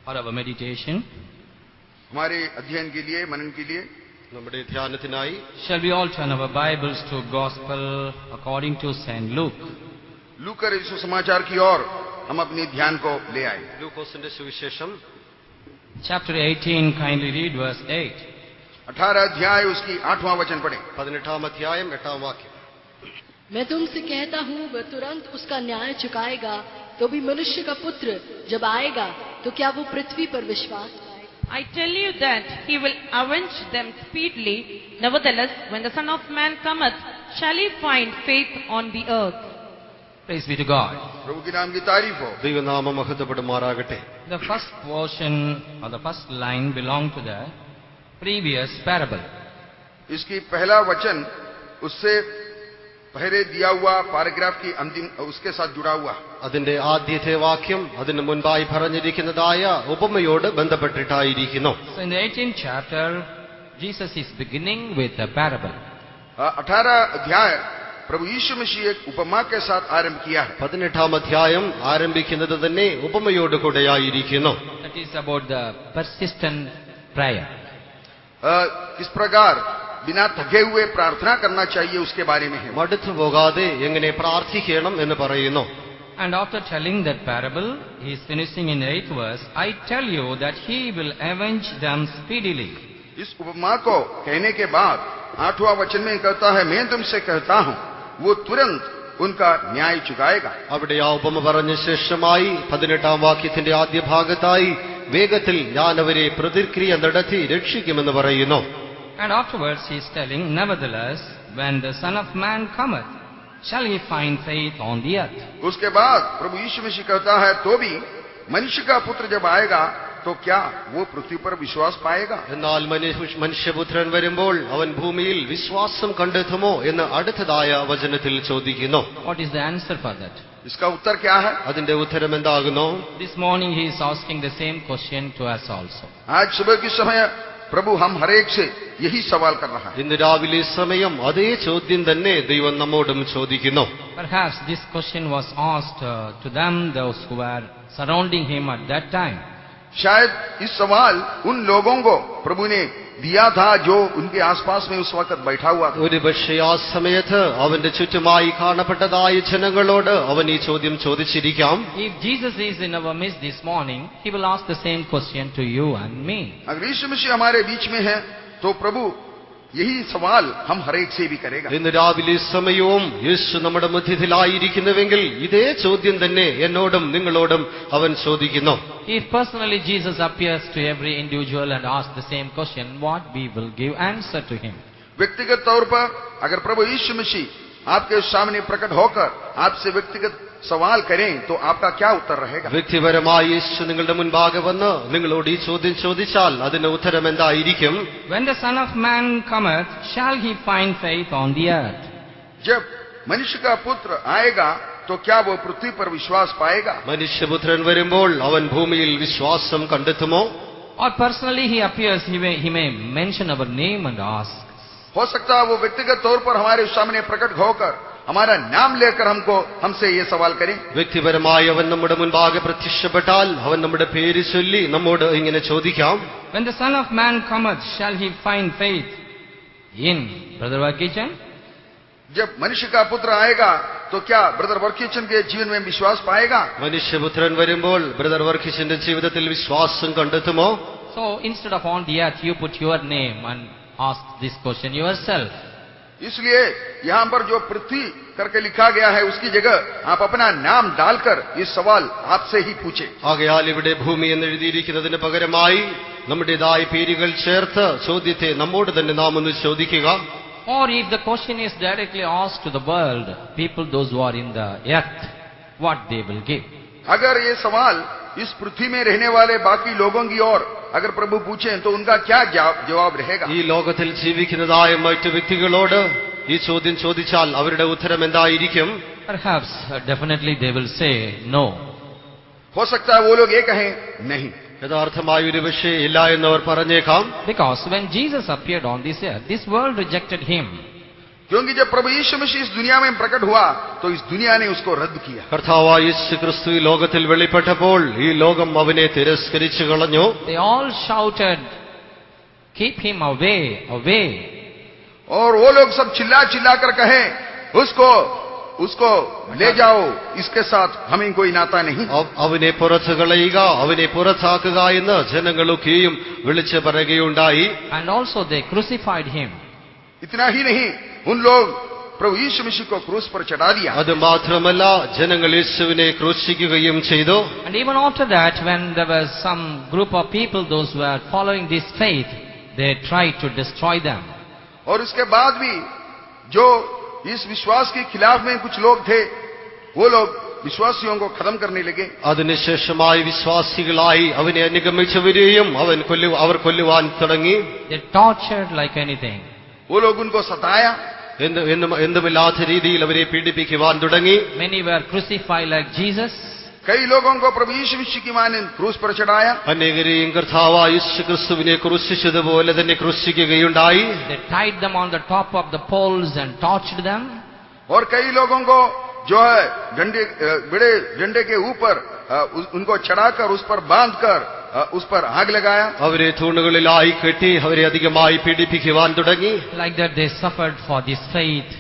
for our meditation. हमारे अध्ययन के लिए, मनन के लिए നമ്മുടെ ധ്യാനത്തിനായി Shall we all turn our Bibles to Gospel according to St. Luke? Lokur यीशु समाचार की ओर हम अपने ध्यान को ले आए। ലൂക്കോസിന്റെ സുവിശേഷം Chapter 18, kindly read verse 8. 18 अध्याय उसकी 8वां वचन पढ़े। 18 अध्याയം 8 वाक्യം। मैं तुमसे कहता हूँ वह तुरंत उसका न्याय चुकाएगा, तो भी मनुष्य का पुत्र जब आएगा तो क्या वो पृथ्वी पर विश्वास पाएगा? I tell you that he will avenge them speedily. Nevertheless, when the Son of Man cometh, shall he find faith on the earth? Praise be to God. प्रभु की नाम की तारीफ हो। ദൈവനാമം മഹത്വപ്പെടുമാറാകട്ടെ. The first portion or the first line belonged to the previous parable. इसकी पहला वचन उससे पहले दिया हुआ पैराग्राफ की अंतिम उसके साथ जुड़ा हुआ। അതിന്റെ ആദ്യത്തെ വാക്യം അതിനു മുൻപായി പറഞ്ഞിരിക്കുന്നതായ ഉപമയോട് ബന്ധപ്പെട്ടിട്ടായിരിക്കുന്നു. So in the 18th chapter, Jesus is beginning with a parable. 18 अध्याय प्रभु यीशु मसीह एक उपमा के साथ आरंभ किया है। 18 അധ്യായം ആരംഭിക്കുന്നത് തന്നെ ഉപമയോട് കൂടെയായിരിക്കുന്നു. That is about the persistent prayer. किस प्रकार बिना थके हुए प्रार्थना करना चाहिए उसके बारे में है। മടുത്തു പോകാതെ എങ്ങനെ പ്രാർത്ഥിക്കണം എന്ന് പറയുന്നു. And after telling that parable, he is finishing in 8th verse, I tell you that he will avenge them speedily. इस उपमा को कहने के बाद 8वां वचन में कहता है, मैं तुमसे कहता हूं वो तुरंत उनका न्याय चुकाएगा। അവിടെ ആ ഉപമ പറഞ്ഞ ശേഷമായി 18 വാക്യത്തിന്റെ ആദ്യ ഭാഗത്തായി വേഗത്തിൽ ഞാൻ അവരെ പ്രതിക്രിയ നടത്തി രക്ഷിക്കുമെന്ന് പറയുന്നു. And afterwards he is telling, nevertheless, when the Son of Man cometh, shall he find faith on the earth? उसके बाद प्रभु यीशु मसीह कहता है, तो भी मनुष्य का पुत्र जब आएगा तो क्या वो पृथ्वी पर विश्वास पाएगा? എന്നാൽ മനുഷ്യപുത്രൻ വരുമ്പോൾ അവൻ ഭൂമിയിൽ വിശ്വാസം കണ്ടെത്തുമോ എന്ന് അടുത്തതായ വചനത്തിൽ ചോദിക്കുന്നു. What is the answer for that? इसका उत्तर क्या है? അതിന്റെ ഉത്തരം എന്താകുന്നു? This morning he is asking the same question to us also. आज सुबह के समय प्रभु हम हरेक से यही सवाल कर रहा है। ഇന്ന് രാവിലെ സമയം അതേ ചോദ്യം തന്നെ ദൈവം നമ്മോടും ചോദിക്കുന്നു. Perhaps this question was asked to them, those who were surrounding him at that time. शायद इस सवाल उन लोगों को प्रभु ने दिया था जो उनके आसपास में उस वक्त बैठा हुआ था। ഒരു പക്ഷേ ആ സമയത്ത് അവന്റെ ചുറ്റുമായി കാണപ്പെട്ടതായ ജനങ്ങളോട് അവൻ ഈ ചോദ്യം ചോദിച്ചിരിക്കാം. If Jesus is in our midst this morning, he will ask the same question to you and me. अगर यीशु मसीह हमारे बीच में है तो प्रभु यही सवाल हम हरेक से भी करेगा। ഇന്ന് രാവിലെ സമയവും യേശു നമ്മുടെ മധ്യത്തിലായിരിക്കുന്നുവെങ്കിൽ ഇതേ ചോദ്യം തന്നെ എന്നോടും നിങ്ങളോടും അവൻ ചോദിക്കുന്നു. If personally Jesus appears to every individual and asks the same question, what we will give answer to him? व्यक्तिगत तौर पर अगर प्रभु यीशु मसीह आपके सामने प्रकट होकर आपसे व्यक्तिगत सवाल करें तो आपका क्या उत्तर रहेगा? വ്യക്തിപരമായി യേശു നിങ്ങളുടെ മുൻപാകെ വന്ന് നിങ്ങളോട് ഈ ചോദ്യം ചോദിച്ചാൽ അതിന് ഉത്തരം എന്തായിരിക്കും? When the Son of Man cometh, shall he find faith on the earth? जब मनुष्य का पुत्र आएगा तो क्या वो पृथ्वी पर विश्वास पाएगा? മനുഷ്യപുത്രൻ വരുമ്പോൾ അവൻ ഭൂമിയിൽ വിശ്വാസം കണ്ടെത്തുമോ? Or personally he appears, he may mention our name and ask. हो सकता है वो व्यक्तिगत तौर पर हमारे सामने प्रकट होकर हमारा नाम लेकर हमसे ये सवाल करें। വ്യക്തിപരമായി അവൻ നമ്മുടെ മുൻപാകെ പ്രത്യക്ഷപ്പെട്ടാൽ അവൻ നമ്മുടെ പേര് ചൊല്ലി നമ്മോട് ഇങ്ങനെ ചോദിക്കാം. When the Son of Man cometh, shall he find faith in Brother Vakichan? जब मनुष्य का पुत्र आएगा तो क्या ब्रदर वर्कीचन के जीवन में विश्वास पाएगा? മനുഷ്യപുത്രൻ വരുമ്പോൾ ബ്രദർ വർക്കിച്ചിന്റെ ജീവിതത്തിൽ വിശ്വാസം കണ്ടെത്തുമോ? So instead of on the earth, you put your name and ask this question yourself. इसलिए यहाँ पर जो पृथ्वी करके लिखा गया है उसकी जगह आप अपना नाम डालकर ये सवाल आपसे ही पूछे। ആകയാൽ ഇവിടെ ഭൂമി എന്ന് എഴുതിയിരിക്കുന്നതിന് പകരമായി നമ്മുടേതായ പേരുകൾ ചേർത്ത് ചോദ്യത്തെ നമ്മോട് തന്നെ നാം ഒന്ന് ചോദിക്കുക. Or if the question is directly asked to the world, people those who are in the earth, what they will give? अगर ये सवाल इस पृथ्वी में रहने वाले बाकी लोगों की ओर अगर प्रभु पूछें तो उनका क्या जवाब रहेगा? ഈ ലോകത്തിൽ ജീവിക്കുന്നതായ മറ്റു വ്യക്തികളോട് ഈ ചോദ്യം ചോദിച്ചാൽ അവരുടെ ഉത്തരം എന്തായിരിക്കും? Perhaps definitely they will say no. हो सकता है वो लोग ये कहें नहीं। യഥാർത്ഥമായ ഒരു പക്ഷേ ഇല്ല എന്നവർ പറഞ്ഞേക്കാം. Because when Jesus appeared on this earth, this world rejected him. क्योंकि जब प्रभु यीशु मसीह इस दुनिया में प्रकट हुआ तो इस दुनिया ने उसको रद्द किया. കർത്താവായ യേശുക്രിസ്തു ഈ ലോകത്തിൽ വെളിപ്പെട്ടപ്പോൾ ഈ ലോകം അവനെ തിരസ്കരിച്ചു കളഞ്ഞു. They all shouted, "Keep him away, away." और वो लोग सब चिल्ला चिल्ला कर कहे, उसको ले जाओ, इसके साथ हमें कोई नाता नहीं. അവനെ പുറത്തു കളയുക, അവനെ പുറത്താക്കുക എന്ന് ജനങ്ങളൊക്കെയും വിളിച്ചു പറയുകയുണ്ടായി. And also they crucified him. इतना ही नहीं, उन लोग प्रभु यीशु मसीह को क्रूस पर चढ़ा दिया. അത് മാത്രമല്ല, ജനങ്ങൾ യേശുവിനെ ക്രൂശിക്കുകയും ചെയ്തു. And even after that, when there was some group of people, those who were following this faith, they tried to destroy them. और उसके बाद भी जो इस विश्वास के खिलाफ में कुछ लोग थे, वो लोग विश्वासियों को खत्म करने लगे. അതിനുശേഷമായി വിശ്വാസികളായി അവനെ അനുഗമിച്ചവരെയും അവർ കൊല്ലുവാൻ തുടങ്ങി. They tortured like anything. वो लोग उनको सताया. എന്തുമില്ലാത്ത രീതിയിൽ അവരെ പീഡിപ്പിക്കുവാൻ തുടങ്ങി. Many were crucified like Jesus. कई लोगों को प्रभु यीशु मसीह की मां ने क्रूस पर चढ़ाया. അനേകരെയും കർത്താവായ യേശുക്രിസ്തുവിനെ ക്രൂശിച്ചതുപോലെ തന്നെ ക്രൂശിക്കുകയുണ്ടായി. They tied them on the top of the poles and tortured them. और कई लोगों को जो है बड़े डंडे के ऊपर उनको चढ़ाकर उस पर बांधकर उस पर आग लगाया. അവരെ തൂണുകളിലായി കെട്ടി അവരെ അധികമായി പീഡിപ്പിക്കുവാൻ തുടങ്ങി. Like that they suffered for this faith.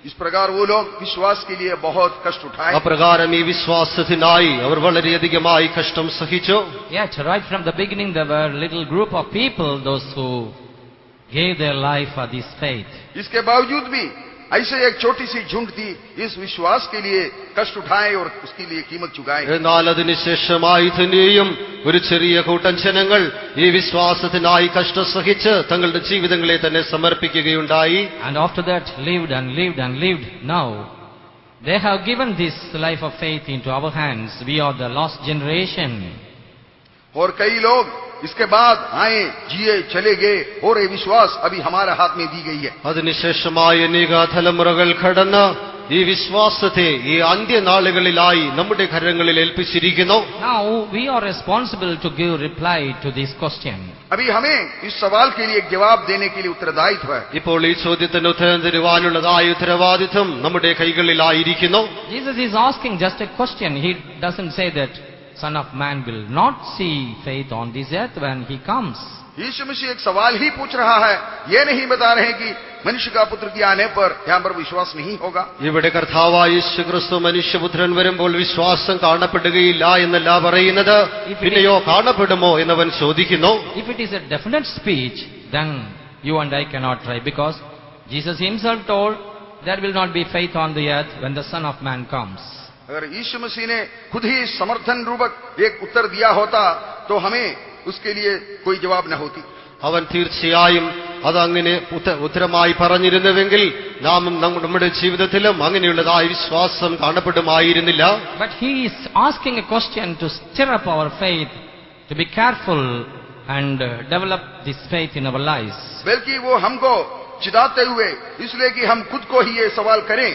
इस प्रकार वो लोग विश्वास के लिए बहुत कष्ट उठाए. അപ്രകാരം ഈ വിശ്വാസത്തിനായി അവർ വളരെയധികമായി കഷ്ടം സഹിച്ചു. Yet right from the beginning there were a little group of people, those who gave their life for this faith. इसके बावजूद भी ऐसे एक छोटी सी झुंड थी, इस विश्वास के लिए कष्ट उठाए और उसके लिए कीमत चुकाए. എന്നാൽ അതിനുശേഷമായി തന്നെയും ഒരു ചെറിയ കൂട്ടം ജനങ്ങൾ ഈ വിശ്വാസത്തിനായി കഷ്ടം സഹിച്ച് തങ്ങളുടെ ജീവിതങ്ങളെ തന്നെ സമർപ്പിക്കുകയുണ്ടായി. And after that lived and lived and lived. Now they have given this life of faith into our hands. We are the lost generation. और कई लोग इसके बाद आए, जिए, चले गए और ये विश्वास अभी हमारे हाथ में दी गई है. അതിനുശേഷമായി അനേക തലമുറകൾ കടന്ന് ഈ വിശ്വാസത്തെ ഈ അന്ത്യനാളുകളിലായി നമ്മുടെ കരങ്ങളിൽ ഏൽപ്പിച്ചിരിക്കുന്നു. Now we are responsible to give reply to this question. अभी हमें इस सवाल के लिए एक जवाब देने के लिए उत्तरदायित्व है. ഇപ്പോൾ ഈ ചോദ്യത്തിന് ഉത്തരം തരുവാനുള്ളതായ ഉത്തരവാദിത്വം നമ്മുടെ കൈകളിലായിരിക്കുന്നു. Jesus is asking just a question. He doesn't say that Son of Man will not see faith on this earth when he comes. यीशु मसीह एक सवाल ही पूछ रहा है, ये नहीं बता रहे कि मनुष्य का पुत्र के आने पर यहाँ पर विश्वास नहीं होगा. ഇവിടെ കർത്താവായ യേശുക്രിസ്തു മനുഷ്യപുത്രൻ വരുമ്പോൾ വിശ്വാസം കാണപ്പെടുകയില്ല എന്നല്ല പറയുന്നത്, പിന്നെയോ കാണപ്പെടുമോ എന്നവൻ ചോദിക്കുന്നു. If it is a definite speech, then you and I cannot try, because Jesus himself told there will not be faith on the earth when the Son of Man comes. अगर यीशु मसीह ने खुद ही समर्थन रूपक एक उत्तर दिया होता तो हमें उसके लिए कोई जवाब न होती. അവൻ തീർച്ചയായും അതങ്ങനെ ഉത്തരമായി പറഞ്ഞിരുന്നുവെങ്കിൽ നാമും നമ്മുടെ ജീവിതത്തിലും അങ്ങനെയുള്ളതായ വിശ്വാസം കാണപ്പെടുമായിരുന്നില്ല. But he is asking a question to stir up our faith, to be careful and develop this faith in our lives. बल्कि वो हमको चिढ़ाते हुए इसलिए कि हम खुद को ही ये सवाल करें,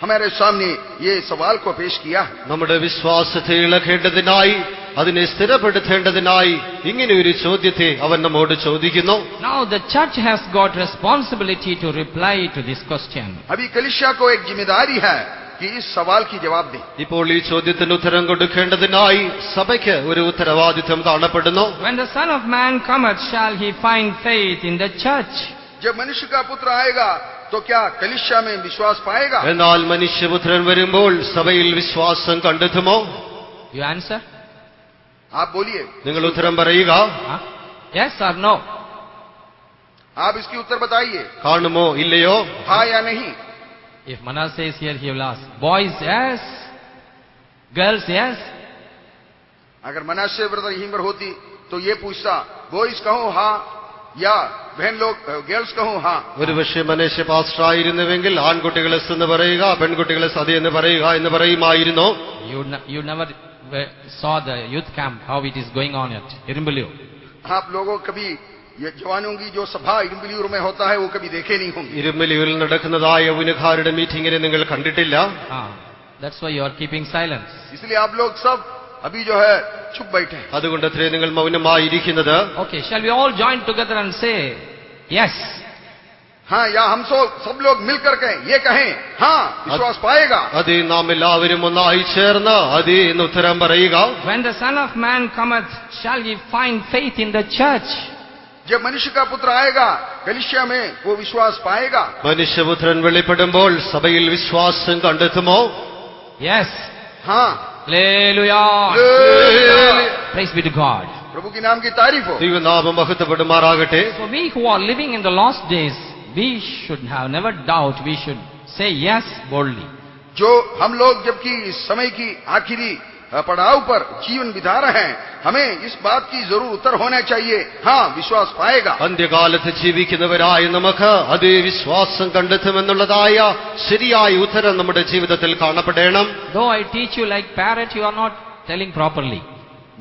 हमारे सामने ये सवाल को पेश किया. നമ്മുടെ വിശ്വാസത്തെ ഇളക്കേണ്ടതിനായി, അതിനെ സ്ഥിരപ്പെടുത്തേണ്ടതിനായി ഇങ്ങനെ ഒരു ചോദ്യത്തെ അവൻ നമ്മോട് ചോദിക്കുന്നു. Now the church has got responsibility to reply to this question. अभी कलीसिया को एक जिम्मेदारी है कि इस सवाल की जवाब दे. ഇപ്പോൾ ഈ ചോദ്യത്തിന് ഉത്തരം കൊടുക്കേണ്ടതിനായി സഭയ്ക്ക് ഒരു ഉത്തരവാദിത്വം കാണപ്പെടുന്നു. When the Son of Man cometh, shall he find faith in the church? जब मनुष्य का पुत्र आएगा तो क्या कलीसिया में विश्वास पाएगा? എന്നാൽ മനുഷ്യപുത്രൻ വരുമ്പോൾ സഭയിൽ വിശ്വാസം കണ്ടെത്തുമോ? You answer? आप बोलिए. നിങ്ങൾ ഉത്തരം പറയുക. Huh? Yes or no? आप इसकी उत्तर बताइए, കാണുമോ ഇല്ലയോ? हाँ या नहीं. If Manasseh is here, he will ask, boys yes, girls yes. अगर मनासे ब्रदर यहीं पर होती तो ये पूछता, बॉयज कहूं हाँ या बहन लोग गर्ल्स कहूं हाँ. ഒരുപക്ഷെ മനേശ പാസ്റ്റർ ആയിരുന്നുവെങ്കിൽ ആൺകുട്ടികളെ എന്ന് പറയുക, പെൺകുട്ടികളെ സതി എന്ന് പറയുക എന്ന് പറയുമായിരുന്നു. You never saw the youth camp, how it is going on at Irumbulur. आप लोगों कभी ये जवानों की जो सभा इरुम्बलूर में होता है वो कभी देखे नहीं होंगे. ഇരുമ്പലിയൂരിൽ നടക്കുന്നതായ യൗവനക്കാരുടെ മീറ്റിംഗിനെ നിങ്ങൾ കണ്ടിട്ടില്ല. That's why you are keeping silence. इसलिए आप लोग सब अभी जो है चुप बैठे हैं. അതുകൊണ്ട് അത്രേ നിങ്ങൾ മൗനമായിരിക്കുന്നത്. Okay, shall we all join together and say yes? हाँ, या हम सब लोग मिलकर के ये कहें, हाँ विश्वास पाएगा। അതേ നാം എല്ലാവരും ഒന്നായി ചേർന്ന് അതേ എന്ന് ഉത്തരം പറയുക. When the Son of Man cometh, shall he find faith in the church? जब मनुष्य का पुत्र आएगा कलीसिया में, वो विश्वास पाएगा। മനുഷ്യപുത്രൻ വെളിപ്പെടുമ്പോൾ സഭയിൽ വിശ്വാസം കണ്ടെത്തുമോ? Yes. हाँ, Hallelujah. Hallelujah. Praise be to God. प्रभु की नाम की तारीफ हो। ദൈവനാമം മഹത്വപ്പെടുമാറാകട്ടെ. So we who are living in the last days, we should have never doubt. We should say yes boldly. जो हम लोग जबकि इस समय की आखिरी पड़ाव पर जीवन बिता रहे हैं, हमें इस बात की जरूर उत्तर होना चाहिए, हाँ विश्वास पाएगा। അന്ത്യകാലത്ത് ജീവിക്കുന്നവരായ നമുക്ക് അതേ വിശ്വാസം കണ്ടെത്തുമെന്നുള്ളതായ ശരിയായ ഉത്തരം നമ്മുടെ ജീവിതത്തിൽ കാണപ്പെടണം. Though I teach you like parrot, you are not telling properly.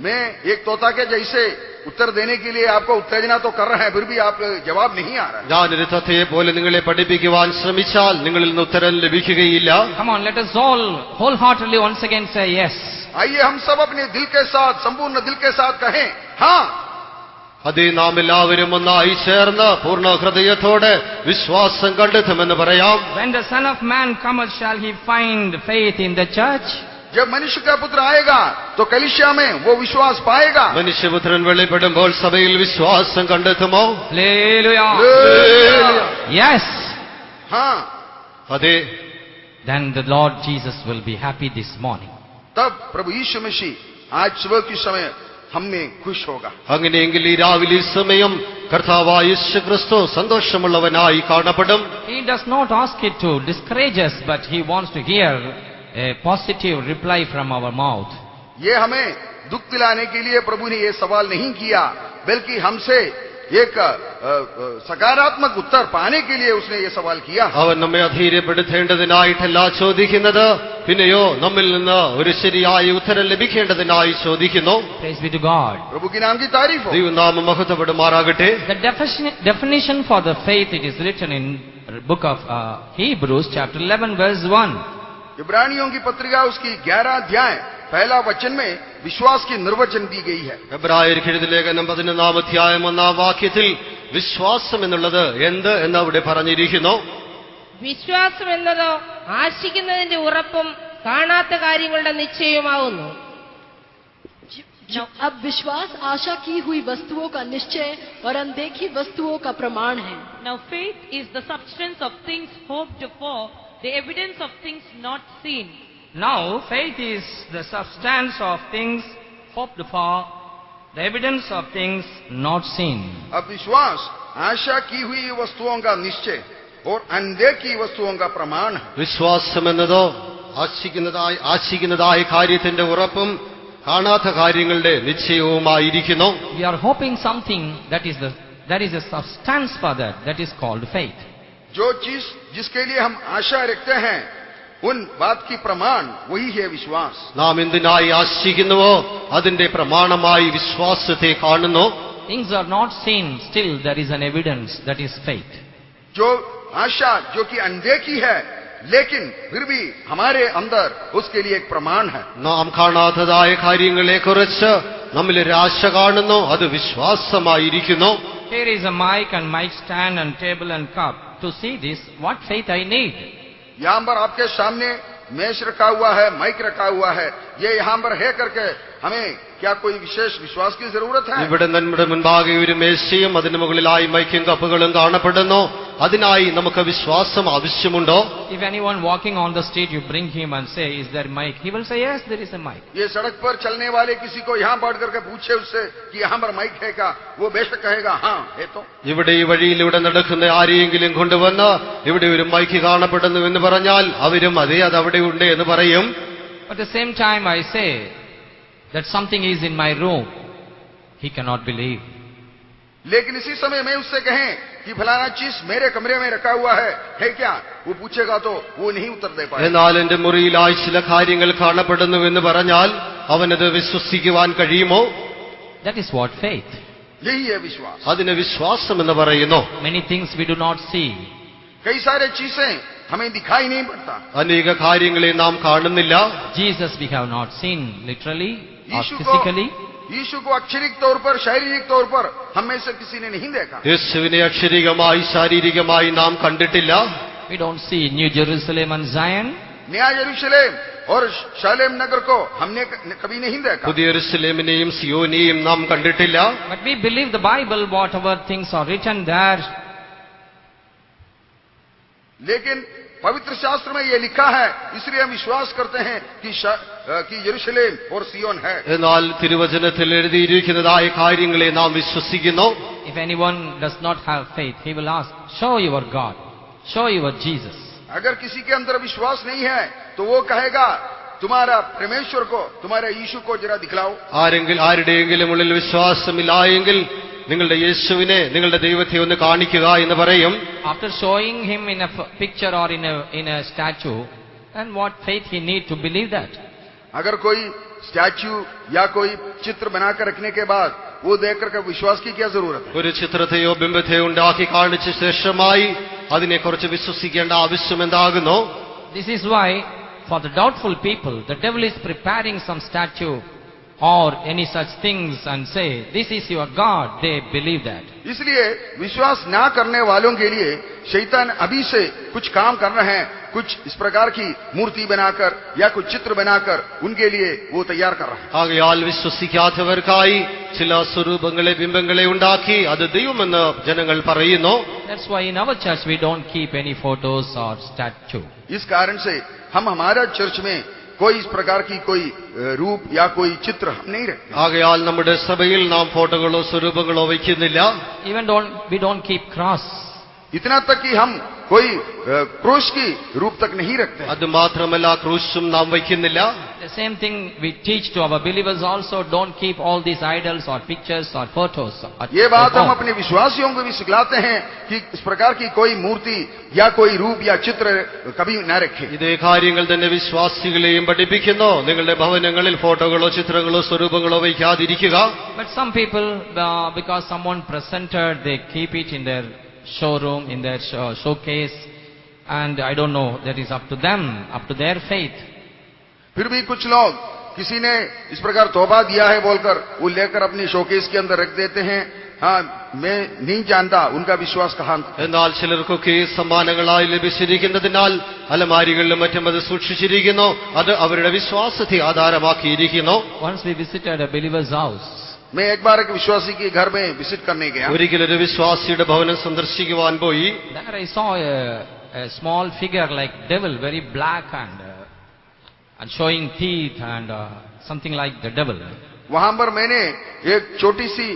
मैं एक तोता के जैसे उत्तर देने के लिए आपको उत्तेजना तो कर रहे हैं, फिर भी आप जवाब नहीं आ रहा है। ഞാനൊരു തത്തയെ പോലെ നിങ്ങളെ പഠിപ്പിക്കുവാൻ ശ്രമിച്ചാൽ നിങ്ങളിൽ നിന്ന് ഉത്തരം ലഭിക്കുകയില്ല. Come on, let us all wholeheartedly once again say yes. आइए हम सब अपने दिल के साथ, संपूर्ण दिल के साथ कहें, हाँ। അതേ നാം എല്ലാവരും ഒന്നായി ചേർന്ന് പൂർണ്ണ ഹൃദയത്തോടെ വിശ്വാസം കണ്ടെത്തുമെന്ന് പറയാം. When the Son of Man cometh, shall he find faith in the church? जब मनुष्य का पुत्र आएगा तो कलीसिया में वो विश्वास पाएगा। മനുഷ്യപുത്രൻ വെളിപ്പെടുമ്പോൾ സഭയിൽ വിശ്വാസം കണ്ടെത്തുമോ? Hallelujah. Hallelujah. Yes. हाँ, അതെ. Then the Lord Jesus will be happy this morning. तब प्रभु यीशु मसीह आज सुबह के समय हमें खुश होगा। അങ്ങനെയെങ്കിൽ ഈ രാവിലെ ഈ സമയം കർത്താവായ യേശുക്രിസ്തു സന്തോഷമുള്ളവനായി കാണപ്പെടും. He does not ask it to discourage us, but he wants to hear a positive reply from our mouth. ये हमें दुख दिलाने के लिए प्रभु ने ये सवाल नहीं किया, बल्कि हमसे एक सकारात्मक उत्तर पाने के लिए उसने ये सवाल किया। അവൻ നമ്മെ അധൈര്യപ്പെടുത്തേണ്ടതിനായിട്ടല്ല ചോദിക്കുന്നത്, പിന്നെയോ നമ്മിൽ നിന്ന് ഒരു ശരിയായ ഉത്തരം ലഭിക്കേണ്ടതിനായി ചോദിക്കുന്നു. Praise be to God. प्रभु की नाम की तारीफ हो। ദൈവനാമം മഹത്വപ്പെടുമാറാകട്ടെ. The definition for the faith, it is written in book of Hebrews chapter 11 verse 1. इब्रानियों की पत्रिका उसकी 11 अध्याय पहला वचन में विश्वास की निर्वचन दी गई है। എബ്രായർക്ക് എഴുതിയ ലേഖനം 11 അധ്യായം 1 വാക്യത്തിൽ വിശ്വാസം എന്നുള്ളത് എന്ത് എന്ന് അവിടെ പറഞ്ഞിരിക്കുന്നു. വിശ്വാസം എന്നതോ ആശിക്കുന്നതിന്റെ ഉറപ്പും കാണാത്ത കാര്യങ്ങളുടെ നിശ്ചയമാവുന്നു. अब विश्वास आशा की हुई वस्तुओं का निश्चय और अनदेखी वस्तुओं का प्रमाण है. Now faith is the substance of things hoped for, the evidence of things not seen. Now faith is the substance of things hoped for, the evidence of things not seen. अब विश्वास आशा की हुई वस्तुओं का निश्चय और अनदेखी वस्तुओं का प्रमाण है। വിശ്വാസം എന്നതോ ആശിക്കുന്നതായ കാര്യത്തിന്റെ ഉറപ്പും കാണാത്ത കാര്യങ്ങളുടെ നിശ്ചയവുമായിരിക്കുന്നു. We are hoping something, that is a substance for that is called faith. जो चीज जिसके लिए हम आशा रखते हैं उन बात की प्रमाण वही है विश्वास। നാം എന്തിനായി ആശിക്കുന്നുവോ അതിന്റെ പ്രമാണമായി വിശ്വാസത്തെ കാണുന്നു. Things are not seen, still there is an evidence, that is faith. जो आशा जो कि अनदेखी है लेकिन फिर भी हमारे अंदर उसके लिए एक प्रमाण है। നാം കാണാത്തതായ കാര്യങ്ങളെ കുറിച്ച് നമ്മിൽ ഒരു ആശ കാണുന്നു, അത് വിശ്വാസമായിരിക്കുന്നു. Here is a mic and mic stand and table and cup. To see this, what faith I need? यहाँ पर आपके सामने मेज रखा हुआ है, माइक रखा हुआ है, ये यहाँ पर है करके हमें क्या कोई विशेष विश्वास की जरूरत है? ഇവിടെ നമ്മുടെ മുൻപാകെ ഒരു മേശയും അതിന് മുകളിലായി മൈക്കും കപ്പുകളും കാണപ്പെടുന്നു. അതിനായി നമുക്ക് വിശ്വാസം ആവശ്യമുണ്ടോ? If anyone walking on the street, you bring him and say, is there mic? He will say, yes, there is a mic. ये सड़क पर चलने वाले किसी को यहाँ बैठ करके पूछे उससे कि यहाँ पर माइक है क्या, वो बेशक कहेगा हाँ है। तो ഇവിടെ ഈ വഴിയിലൂടെ നടക്കുന്ന ആരെയെങ്കിലും കൊണ്ടുവന്ന് ഇവിടെ ഒരു മൈക്ക് കാണപ്പെടുന്നു എന്ന് പറഞ്ഞാൽ അവരും അതെ അത് അവിടെ ഉണ്ട് എന്ന് പറയും. But at the same time I say that something is in my room, he cannot believe. लेकिन इसी समय मैं उससे कहें कि फलाना चीज मेरे कमरे में रखा हुआ है क्या, वो पूछेगा तो वो नहीं उत्तर दे पाएगा। എന്നാൽ എന്റെ മുറിയിലായി ചില കാര്യങ്ങൾ കാണപ്പെടുന്നു എന്ന് പറഞ്ഞാൽ അവനത് വിശ്വസിക്കുവാൻ കഴിയുമോ? That is what faith. यही है विश्वास। അതിന് വിശ്വാസം എന്ന് പറയുന്നു. Many things we do not see. कई सारे चीजें हमें दिखाई नहीं पड़ता। അനേക കാര്യങ്ങളെ നാം കാണുന്നില്ല. Jesus we have not seen literally or यीशु को physically. यीशु को अक्षरिक तौर पर, शारीरिक तौर पर हम में से किसी ने नहीं देखा. യേശുവിനെ അക്ഷരികമായി ശാരീരികമായി നാം കണ്ടിട്ടില്ല. We don't see New Jerusalem and Zion. नया यरूशलेम और शालेम नगर को हमने कभी नहीं देखा. പുതിയ യെരൂശലേമിനെയും സിയോനെയും നാം കണ്ടിട്ടില്ല. But we believe the Bible, whatever things are written there. लेकिन पवित्र शास्त्र में ये लिखा है, इसलिए हम विश्वास करते हैं कि यरूशलेम और सियोन है. എന്നാൽ തിരുവചനത്തിൽ എഴുതിയിരിക്കുന്നതായ കാര്യങ്ങളെ നാം വിശ്വസിക്കുന്നു. If anyone does not have faith, he will ask, show your God, show your Jesus. अगर किसी के अंदर विश्वास नहीं है तो वो कहेगा, तुम्हारा परमेश्वर को, तुम्हारे यीशु को जरा दिखलाओ. ആരുടെയെങ്കിലും ഉള്ളിൽ വിശ്വാസമില്ലായെങ്കിൽ നിങ്ങളുടെ യേശുവിനെ, നിങ്ങളുടെ ദൈവത്തെ ഒന്ന് കാണിക്കുക എന്ന് പറയും. After showing him in a picture or in a statue, and what faith he need to believe that? अगर कोई स्टैच्यू या कोई चित्र बनाकर रखने के बाद वो देखकर के विश्वास की क्या जरूरत है? ഒരു ചിത്രത്തെയോ ബിംബത്തെയോ ഉണ്ടാക്കി കാണിച്ച ശേഷമായി അതിനെക്കുറിച്ച് വിശ്വസിക്കേണ്ട ആവശ്യം എന്താകുന്നു? This is why for the doubtful people, the devil is preparing some statue or any such things and say, this is your God. They believe that. इसलिए विश्वास ना करने वालों के लिए शैतान अभी से कुछ काम कर रहे हैं, कुछ इस प्रकार की मूर्ति बनाकर या कुछ चित्र बनाकर उनके लिए वो तैयार कर रहे हैं. ആകയാൽ വിശ്വസിക്കാത്തവർക്കായി ചില സ്വരൂപങ്ങളെ, ബിംബങ്ങളെ ഉണ്ടാക്കി അത് ദൈവമെന്ന് ജനങ്ങൾ പറയുന്നു. That's why in our church we don't keep any photos or statue. इस कारण से हम हमारा चर्च में कोई इस प्रकार की कोई रूप या कोई चित्र हम नहीं रखते. ആകയാൽ നമ്മുടെ സഭയിൽ നാം ഫോട്ടോകളോ സ്വരൂപങ്ങളോ വയ്ക്കുന്നില്ല. Even we don't keep cross. इतना तक कि हम कोई क्रूस की रूप तक नहीं रखते. അത് മാത്രമല്ല, ക്രൂശും നാം വയ്ക്കുന്നില്ല. The same thing we teach to our believers also. Don't keep all these idols or pictures or photos. ये बात हम अपने विश्वासियों को भी सिखलाते हैं कि इस प्रकार की कोई मूर्ति या कोई रूप या चित्र कभी न रखें. ഇതേ കാര്യങ്ങൾ തന്നെ വിശ്വാസികളെയും പഠിപ്പിക്കുന്നു. നിങ്ങളുടെ ഭവനങ്ങളിൽ ഫോട്ടോകളോ ചിത്രങ്ങളോ സ്വരൂപങ്ങളോ വയ്ക്കാതിരിക്കുക. But some people, because someone presented, they keep it in their showroom, in their showcase, and I don't know, that is up to them, up to their faith. फिर भी कुछ लोग किसी ने इस प्रकार तौबा दिया है बोलकर वो लेकर अपनी शोकेस के अंदर रख देते हैं. हाँ, मैं नहीं जानता उनका विश्वास कहाँ. എന്നാൽ ചിലർക്കൊക്കെ സമ്മാനങ്ങളായി ലഭിച്ചിരിക്കുന്നതിനാൽ അലമാരികളിലും മറ്റും അത് സൂക്ഷിച്ചിരിക്കുന്നു. അത് അവരുടെ വിശ്വാസത്തെ ആധാരമാക്കിയിരിക്കുന്നു. Once we visited a believer's house. मैं एक बार एक विश्वासी के घर में विजिट करने गया. ഒരിക്കലൊരു വിശ്വാസിയുടെ ഭവനം സന്ദർശിക്കുവാൻ പോയി. There I saw a small figure like devil, very black and showing teeth and something like the devil. वहां पर मैंने एक छोटी सी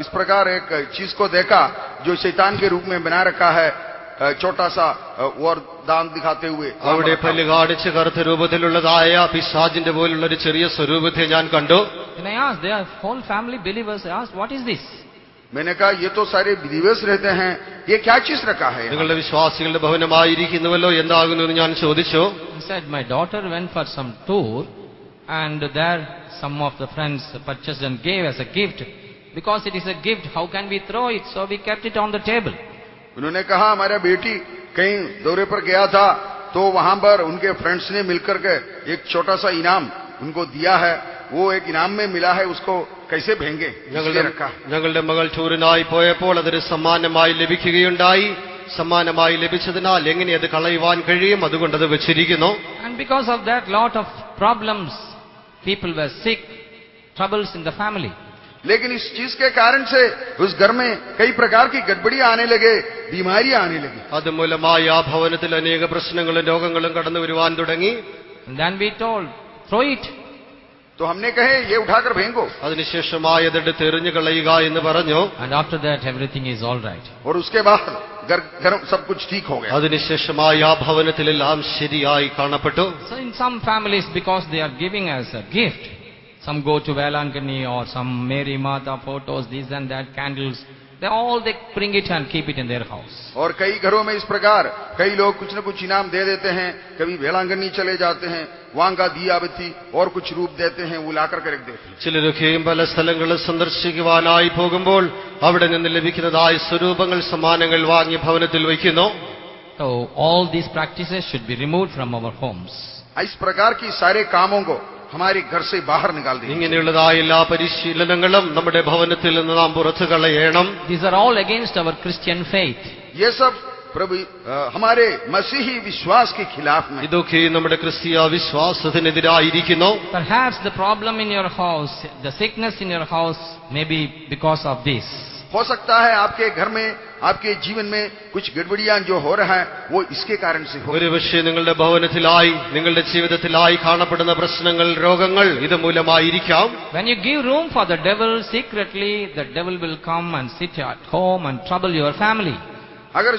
इस प्रकार एक चीज को देखा जो शैतान के रूप में बना रखा है, छोटा सा और दांत दिखाते हुए. അവിടെ പല്ല് കാണിച്ച് കറുത്ത രൂപത്തിലുള്ളതായ പിശാചിന്റെ പോലുള്ള ഒരു ചെറിയ സ്വരൂപത്തെ ഞാൻ കണ്ടു. And I asked, they are whole family believers. I asked, what is this? मैंने कहा ये तो सारे बिलीवर्स रहते हैं, ये क्या चीज रखा है? നിങ്ങളുടെ വിശ്വാസികളുടെ ഭവനമായിരിക്കുന്നുവല്ലോ, എന്താകുന്നു എന്ന് ഞാൻ ചോദിച്ചു. He said, my daughter went for some tour and there some of the friends purchased and gave as a gift. Because it is a gift, how can we throw it? So we kept it on the table. उन्होंने कहा हमारा बेटी कहीं दौरे पर गया था तो वहां पर उनके फ्रेंड्स ने मिलकर के एक छोटा सा इनाम उनको दिया है, वो एक इनाम में मिला है, उसको कैसे भेंगे, इसलिए रखा. ഞങ്ങളുടെ മകൾ ടൂറിനായി പോയപ്പോൾ അതൊരു സമ്മാനമായി ലഭിക്കുകയുണ്ടായി. സമ്മാനമായി ലഭിച്ചതിനാൽ എങ്ങനെ അത് കളയുവാൻ കഴിയും, അതുകൊണ്ട് അത് വെച്ചിരിക്കുന്നു. And because of that, lot of problems, people were sick, troubles in the family. लेकिन इस चीज के कारण से उस घर में कई प्रकार की गड़बड़ियां आने लगे, बीमारियां आने लगी. അതുമൂലമായി ആ ഭവനത്തിൽ അനേക പ്രശ്നങ്ങളും രോഗങ്ങളും കടന്നു വരുവാൻ തുടങ്ങി. And then we told, throw it. तो हमने कहे ये उठाकर फेंको. അതിനുശേഷമായി അതെടുത്ത് എറിഞ്ഞു കളയുക എന്ന് പറഞ്ഞു. And after that, everything is all right. और उसके बाद घर सब कुछ ठीक हो गया. അതിനുശേഷമായി ആ ഭവനത്തിലെല്ലാം ശരിയായി കാണപ്പെട്ടു. So in some families, because they are giving as a gift, some go to Velangani or some Mary Mata photos, this and that, candles, they bring it and keep it in their house. और कई घरों में इस प्रकार कई लोग कुछ न कुछ इनाम दे देते हैं, कभी वेलांगनी चले जाते हैं, वहां का दिया बत्ती और कुछ रूप देते हैं, वो लाकर के रख देते हैं. ചിലരൊക്കെയും പല സ്ഥലങ്ങളും സന്ദർശിക്കുവാനായി പോകുമ്പോൾ അവിടെ നിന്ന് ലഭിക്കുന്നതായ സ്വരൂപങ്ങൾ, സമ്മാനങ്ങൾ വാങ്ങി ഭവനത്തിൽ വയ്ക്കുന്നു. So all these practices should be removed from our homes. इस प्रकार की सारे कामों को हमारे घर से बाहर निकाल देंगे। ഇങ്ങനെയുള്ളതായ എല്ലാ പരിശീലനങ്ങളും നമ്മുടെ ഭവനത്തിൽ നിന്ന് നാം പുറത്തു കളയണം. These are all against our Christian faith. ये सब प्रभु हमारे मसीही विश्वास के खिलाफ में। ഇതൊക്കെ നമ്മുടെ ക്രിസ്തീയ വിശ്വാസത്തിനെതിരായിരിക്കുന്നു. Perhaps the problem in your house, the sickness in your house may be because of this. हो सकता है आपके घर में, आपके जीवन में कुछ गड़बड़ियां जो हो रहा है वो इसके कारण से हो। ഒരുപക്ഷേ നിങ്ങളുടെ ഭവനത്തിലായി നിങ്ങളുടെ ജീവിതത്തിലായി കാണപ്പെടുന്ന പ്രശ്നങ്ങൾ, രോഗങ്ങൾ ഇത് മൂലമായിരിക്കാം. When you give room for the devil secretly, the devil will come and sit at home and trouble your family. अगर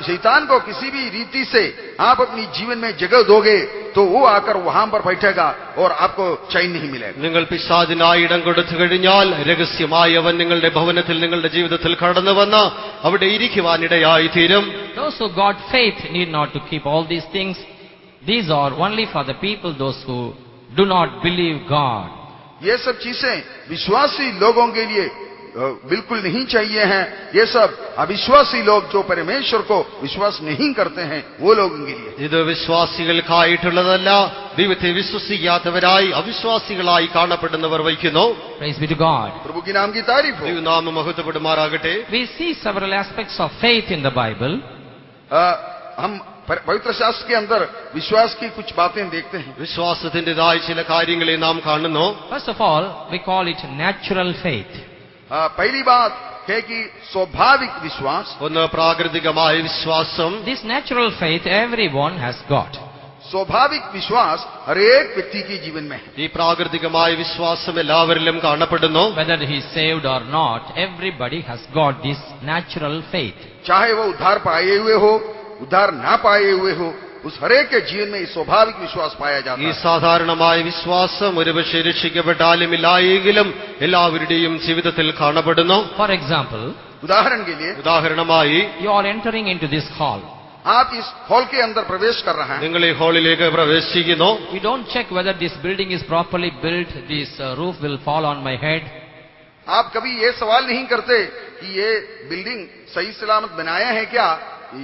शैतान को किसी भी रीति से आप अपनी जीवन में जगह दोगे तो वो आकर वहां पर बैठेगा और आपको चैन नहीं मिलेगा। നിങ്ങൾ പിശാചിനായി ഇടം കൊടുത്തു കഴിഞ്ഞാൽ രഹസ്യമായി അവൻ നിങ്ങളുടെ ഭവനത്തിൽ, നിങ്ങളുടെ ജീവിതത്തിൽ കടന്നു വന്ന് അവിടെ ഇരിക്കുവാനിടയായി തീരും. Those who got faith need not to keep all these things. These are only for the people, those who do not believe God. ये सब चीजें विश्वासी लोगों के लिए बिल्कुल नहीं चाहिए हैं। ये सब अविश्वासी लोग जो परमेश्वर को विश्वास नहीं करते हैं वो लोगों के लिए। ഇത് വിശ്വാസികൾക്കായിട്ടുള്ളതല്ല, ദൈവത്തെ വിശ്വസിക്കാത്തവരായി അവിശ്വാസികളായി കാണപ്പെടുന്നവർ വഹിക്കുന്നു. Praise be to God. प्रभु की नाम की तारीफ हो। ദൈവനാമം മഹത്വപ്പെടുമാറാകട്ടെ. We see several aspects of faith in the Bible. हम पवित्र शास्त्र के अंदर विश्वास की कुछ बातें देखते हैं। വിശ്വാസത്തിന്റേതായ ചില കാര്യങ്ങളെ നാം കാണുന്നു. First of all, we call it natural faith. पहली बात है कि स्वाभाविक विश्वास। ഒന്ന് പ്രാകൃതികമായ വിശ്വാസം. This natural faith everyone has got. स्वाभाविक विश्वास हर एक व्यक्ति के जीवन में है। ഈ പ്രാകൃതികമായ വിശ്വാസം എല്ലാവരിലും കാണപ്പെടുന്നു. Whether he is saved or not, everybody has got this natural faith. चाहे वो उद्धार पाए हुए हो, उद्धार ना पाए हुए हो, उस हरेक के जीवन में स्वाभाविक विश्वास पाया जाता ഈ है। സാധാരണമായ വിശ്വാസം ഒരുപക്ഷെ രക്ഷിക്കപ്പെട്ടാലും ഇല്ലായെങ്കിലും എല്ലാവരുടെയും ജീവിതത്തിൽ കാണപ്പെടുന്നു. For example, उदाहरण के लिए ഉദാഹരണമായി you are entering into this hall. आप इस हॉल के अंदर प्रवेश कर रहे हैं। നിങ്ങൾ ഈ ഹാളിലേക്ക് പ്രവേശിക്കുന്നു. You don't check whether this building is properly built, this roof will fall on my head. आप कभी ये सवाल नहीं करते कि ये बिल्डिंग सही सलामत बनाया है क्या,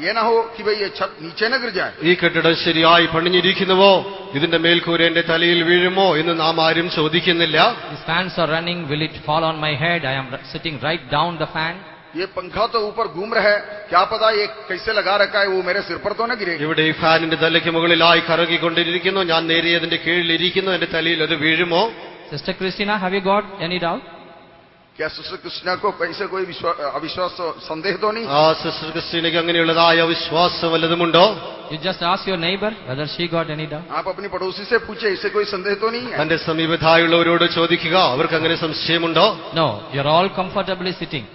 ये ना हो कि भाई ये छत नीचे न गिर जाए। ഈ കെട്ടിടം ശരിയായി പണിഞ്ഞിരിക്കുന്നുവോ, ഇതിന്റെ മേൽക്കൂര എന്റെ തലയിൽ വീഴുമോ എന്ന് നാം ആരും ചോദിക്കുന്നില്ല. These fans are running, will it fall on my head? I am sitting right down the fan. ये पंखा तो ऊपर घूम रहा है, क्या पता ये कैसे लगा रखा है, वो मेरे सिर पर तो न गिरेगा। ഇവിടെ ഈ ഫാനിന്റെ തലയ്ക്ക് മുകളിലായി കറങ്ങിക്കൊണ്ടിരിക്കുന്നു, ഞാൻ നേരെ അതിന്റെ കീഴിലിരിക്കുന്നു, എന്റെ തലയിൽ അത് വീഴുമോ? Sister Christina, have you got any doubt? क्या सिस्टर कृष्णा को कैसे कोई अविश्वास संदेह तो नहीं? ആ സിസ്റ്റർ ക്രിസ്റ്റീനയ്ക്ക് അങ്ങനെയുള്ളതായ വിശ്വാസം വല്ലതുമുണ്ടോ? You just ask your neighbor whether she got any doubt. आप अपनी पड़ोसी से पूछे, इससे कोई संदेह तो नहीं है? തന്റെ സമീപത്തായുള്ളവരോട് ചോദിക്കുക, അവർക്ക് അങ്ങനെ സംശയമുണ്ടോ? No, you're all comfortably sitting.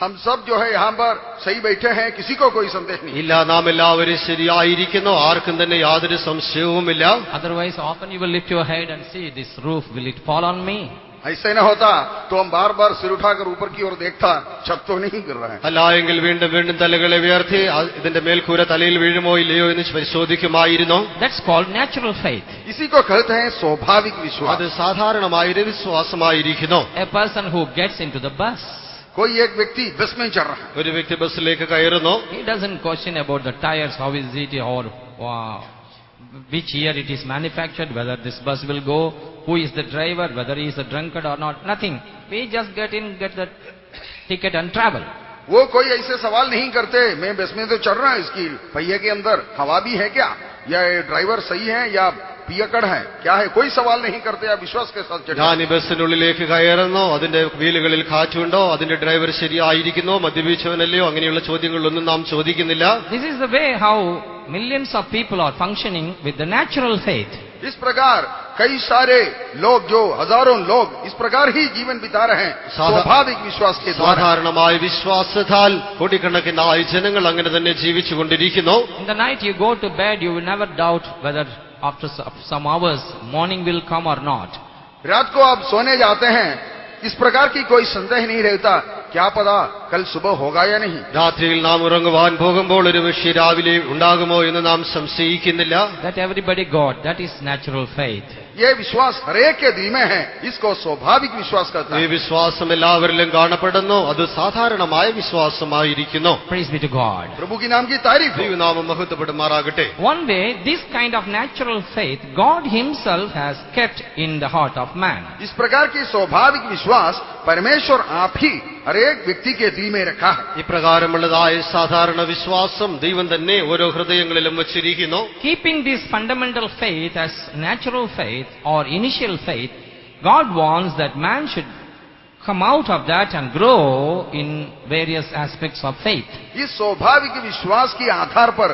हम सब जो है यहाँ पर सही बैठे हैं, किसी को कोई संदेह नहीं। ഇല്ല, നാം എല്ലാവരും ശരിയായിരിക്കുന്നു, ആർക്കും തന്നെ യാതൊരു സംശയവുമില്ല. Otherwise, often you will lift your head and see this roof, will it fall on me? ऐसे न होता तो हम बार बार सिर उठाकर ऊपर की ओर देखता, छत तो नहीं गिर रहा है। അല്ല എങ്കിൽ വീണ്ടും വീണ്ടും തലകളെ ഉയർത്തി ഇതിന്റെ മേൽക്കൂര തലയിൽ വീഴുമോ ഇല്ലയോ എന്ന് പരിശോധിക്കുമായിരുന്നു. That's called natural faith. इसी को कहते हैं स्वाभाविक विश्वास। അത് സാധാരണമായൊരു വിശ്വാസമായിരിക്കുന്നു. A person who gets into the bus, कोई एक व्यक्ति बस में चढ़ रहा है, ഒരു വ്യക്തി ബസ്സിലേക്ക് കയറുന്നു. he doesn't question about the tires, how is it, or which year it is manufactured, whether this bus will go, who is the driver, whether he is a drunkard or not, nothing. We just get in, get the ticket and travel. वो कोई ऐसे सवाल नहीं करते, मैं बस में तो चढ़ रहा हूं, इसकी पहिए के अंदर हवा भी है क्या, या ये ड्राइवर सही है या पियकड़ है, क्या है, कोई सवाल नहीं करते, आप विश्वास के साथ चढ़े। ഞാൻ ഈ ബസ്സിനുള്ളിലേക്ക് കയറുന്നു, അതിന്റെ വീലുകളിൽ കാറ്റുണ്ടോ, അതിന്റെ ഡ്രൈവർ ശരിയായിരിക്കുന്നോ, മദ്യപിച്ചവനല്ലയോ, അങ്ങനെയുള്ള ചോദ്യങ്ങളൊന്നും നാം ചോദിക്കുന്നില്ല. This is the way how millions of people are functioning with the natural faith. इस प्रकार कई सारे लोग, जो हजारों लोग इस प्रकार ही जीवन बिता रहे हैं स्वाभाविक विश्वास के द्वारा। സാധാരണമായ വിശ്വാസത്താൽ കോടിക്കണക്കിനായ ജനങ്ങൾ അങ്ങനെ തന്നെ ജീവിച്ചുകൊണ്ടിരിക്കുന്നു. In the night you go to bed, you will never doubt whether after some hours morning will come or not. रात को आप सोने जाते हैं, इस प्रकार की कोई संदेह नहीं रहता क्या पता कल सुबह होगा या नहीं। രാത്രിയിൽ നാം ഉറങ്ങുവാൻ പോകുമ്പോൾ ഒരു പക്ഷേ രാവിലെ ഉണ്ടാകുമോ എന്ന് നാം സംശയിക്കുന്നില്ല. That everybody got, that is natural faith. ये विश्वास हरेक के दिल में है, इसको स्वाभाविक विश्वास कहता ഈ है। വിശ്വാസം എല്ലാവരിലും കാണപ്പെടുന്നു. അത് സാധാരണമായ വിശ്വാസമായിരിക്കുന്നു. Praise be to God. प्रभु की नाम की तारीफ हो। ദൈവനാമം മഹത്വപ്പെടുമാറാകട്ടെ. One way, this kind of natural faith, God Himself has kept in the heart of man. इस प्रकार की स्वाभाविक विश्वास परमेश्वर आप ही हरेक व्यक्ति के दिल में रखा है। ഇപ്രകാരമുള്ളതായ സാധാരണ വിശ്വാസം ദൈവം തന്നെ ഓരോ ഹൃദയങ്ങളിലും വച്ചിരിക്കുന്നു. Keeping this fundamental faith as natural faith or initial faith, God wants that man should come out of that and grow in various aspects of faith. इस स्वाभाविक विश्वास के आधार पर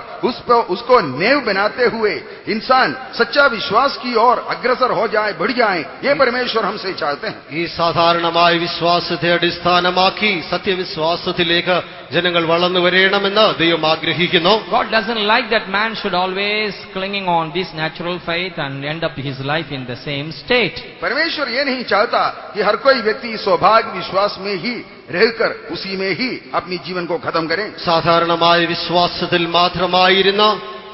उसको नेव बनाते हुए इंसान सच्चा विश्वास की ओर अग्रसर हो जाए, बढ़ जाए, ये परमेश्वर हमसे चाहते हैं। ഈ സാധാരണമായ വിശ്വാസത്തെ അടിസ്ഥാനമാക്കി സത്യവിശ്വാസത്തിലേക്ക് ജനങ്ങൾ വളർന്നു വരണമെന്ന് ദൈവം ആഗ്രഹിക്കുന്നു. God doesn't like that man should always clinging on this natural faith and end up his life in the same state. परमेश्वर ये नहीं चाहता कि हर कोई व्यक्ति स्वाभाविक विश्वास में ही रहकर उसी में ही अपनी जीवन को खत्म करें। സാധാരണമായ വിശ്വാസത്തിൽ മാത്രമായിരുന്ന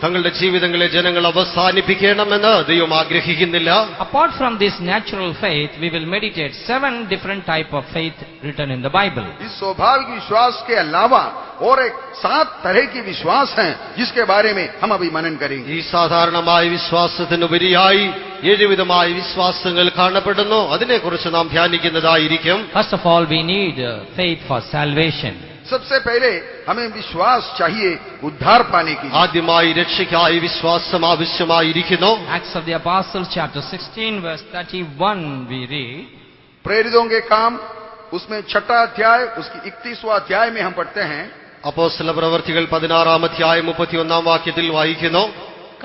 തങ്ങളുടെ ജീവിതങ്ങളെ ജനങ്ങൾ അവസാനിപ്പിക്കണമെന്ന് ദൈവം ആഗ്രഹിക്കുന്നില്ല. Apart from this natural faith, we will meditate 7 different type of faith written in the Bible. इस स्वाभाविक विश्वास के अलावा और एक 7 तरह की विश्वास हैं जिसके बारे में हम अभी मनन करेंगे। ഈ സാധാരണമായ വിശ്വാസത്തിനുപരിയായി 7 വിധമായ വിശ്വാസങ്ങൾ കാണപ്പെടുന്നു. അതിനെക്കുറിച്ച് നാം ധ്യാനിക്കുന്നതായിരിക്കും. First of all, we need faith for salvation. सबसे पहले हमें विश्वास चाहिए उद्धार पाने की। ആദ്യമായി രക്ഷയ്ക്കായി വിശ്വാസം ആവശ്യമായിരിക്കുന്നു. Acts of the Apostles chapter 16 verse 31 we read. प्रेरितों के काम उसमें 6 अध्याय उसकी 31वां अध्याय में हम पढ़ते हैं। അപ്പോസ്തല പ്രവർത്തികൾ 16 അധ്യായം 31 വാക്യത്തിൽ വായിക്കുന്നു.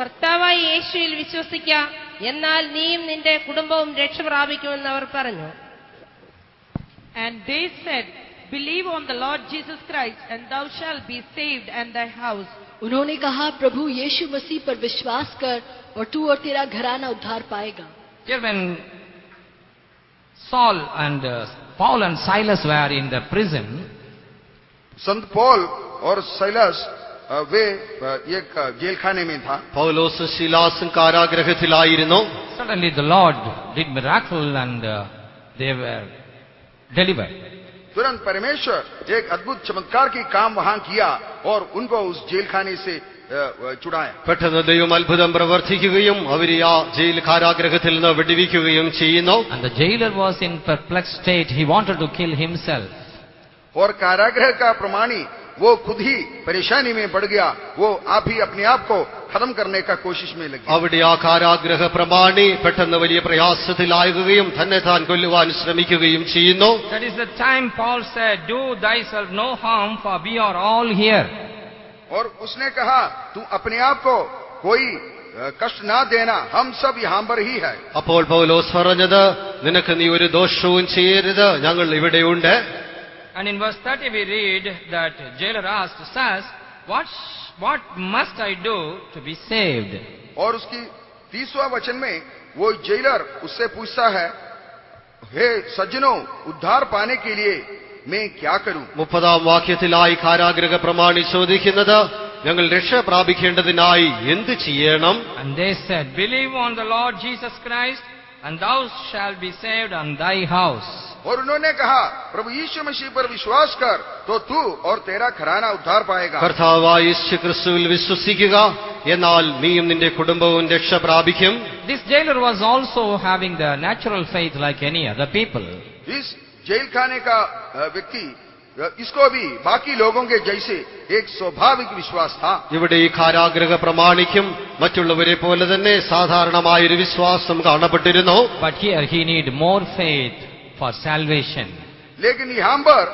കർത്താവായ യേശുവിൽ വിശ്വസിക്ക, എന്നാൽ നീയും നിന്റെ കുടുംബവും രക്ഷ പ്രാപിക്കുമെന്ന് അവർ പറഞ്ഞു. And they said, believe on the Lord Jesus Christ, and thou shalt be saved and thy house. उन्होंने कहा, प्रभु यीशु मसीह पर विश्वास कर और तू और तेरा घराना उद्धार पाएगा। Here when Saul and Paul and Silas were in the prison, संत पौल और सैलस वे एक जेल खाने में था। പൗലോസ് ശീലാസും കാരാഗ്രഹത്തിലായിരുന്നു. suddenly the Lord did miracle and they were delivered. तुरंत परमेश्वर एक अद्भुत चमत्कार की काम वहां किया और उनको उस जेल खाने से छुड़ाया। പെട്ടെന്ന് ദൈവം അത്ഭുതം പ്രവർത്തിക്കുകയും അവരെ ആ ജയിൽ കാരാഗ്രഹത്തിൽ നിന്ന് വിടുവിക്കുകയും ചെയ്യുന്നു. And the jailer was in perplexed state. He wanted to kill himself. और कारागृह का प्रमाणी वो खुद ही परेशानी में पड़ गया। वो आप ही अपने आप को खत्म करने का कोशिश में लगी। അവിടെ ആ കാരാഗ്രഹ പ്രമാണി പെട്ടെന്ന് വലിയ പ്രയാസത്തിലാകുകയും തന്നെ താൻ കൊല്ലുവാൻ ശ്രമിക്കുകയും ചെയ്യുന്നു. That is the time Paul said, do thyself no harm, for we are all here. और उसने कहा, तू अपने आप को कोई कष्ट ना देना, हम सब यहाँ पर ही है। അപ്പോൾ പൗലോസ് പറഞ്ഞത്, നിനക്ക് നീ ഒരു ദോഷവും ചെയ്യരുത്, ഞങ്ങൾ ഇവിടെയുണ്ട്. And in verse 30 we read that jailer asked, says, what must I do to be saved? और उसकी 30वां वचन में वो जेलर उससे पूछता है, हे सज्जनों, उद्धार पाने के लिए मैं क्या करूं? 30 വാക്യത്തിലായി കാരാഗ്രഹ പ്രമാണി ചോദിക്കുന്നത്, ഞങ്ങൾ രക്ഷ പ്രാപിക്കേണ്ടതിനായി എന്ത് ചെയ്യണം? And they said, believe on the Lord Jesus Christ, and thou shalt be saved and thy house. और उन्होंने कहा, प्रभु यीशु मसीह पर विश्वास कर तो तू और तेरा घराना उद्धार पाएगा। കർത്താവായ യേശു ക്രിസ്തുവിൽ വിശ്വസിക്കുക, എന്നാൽ നീയും നിന്റെ കുടുംബവും രക്ഷ പ്രാപിക്കും. This jailer was also having the natural faith like any other people. इस जेल खाने का व्यक्ति इसको भी बाकी लोगों के जैसे एक स्वाभाविक विश्वास था। ഇവിടെ ഈ കാരാഗ്രഹ പ്രമാണിക്കും മറ്റുള്ളവരെ പോലെ തന്നെ സാധാരണമായൊരു വിശ്വാസം കാണപ്പെട്ടിരുന്നു. But here he need more faith for salvation. लेकिन यहाँ पर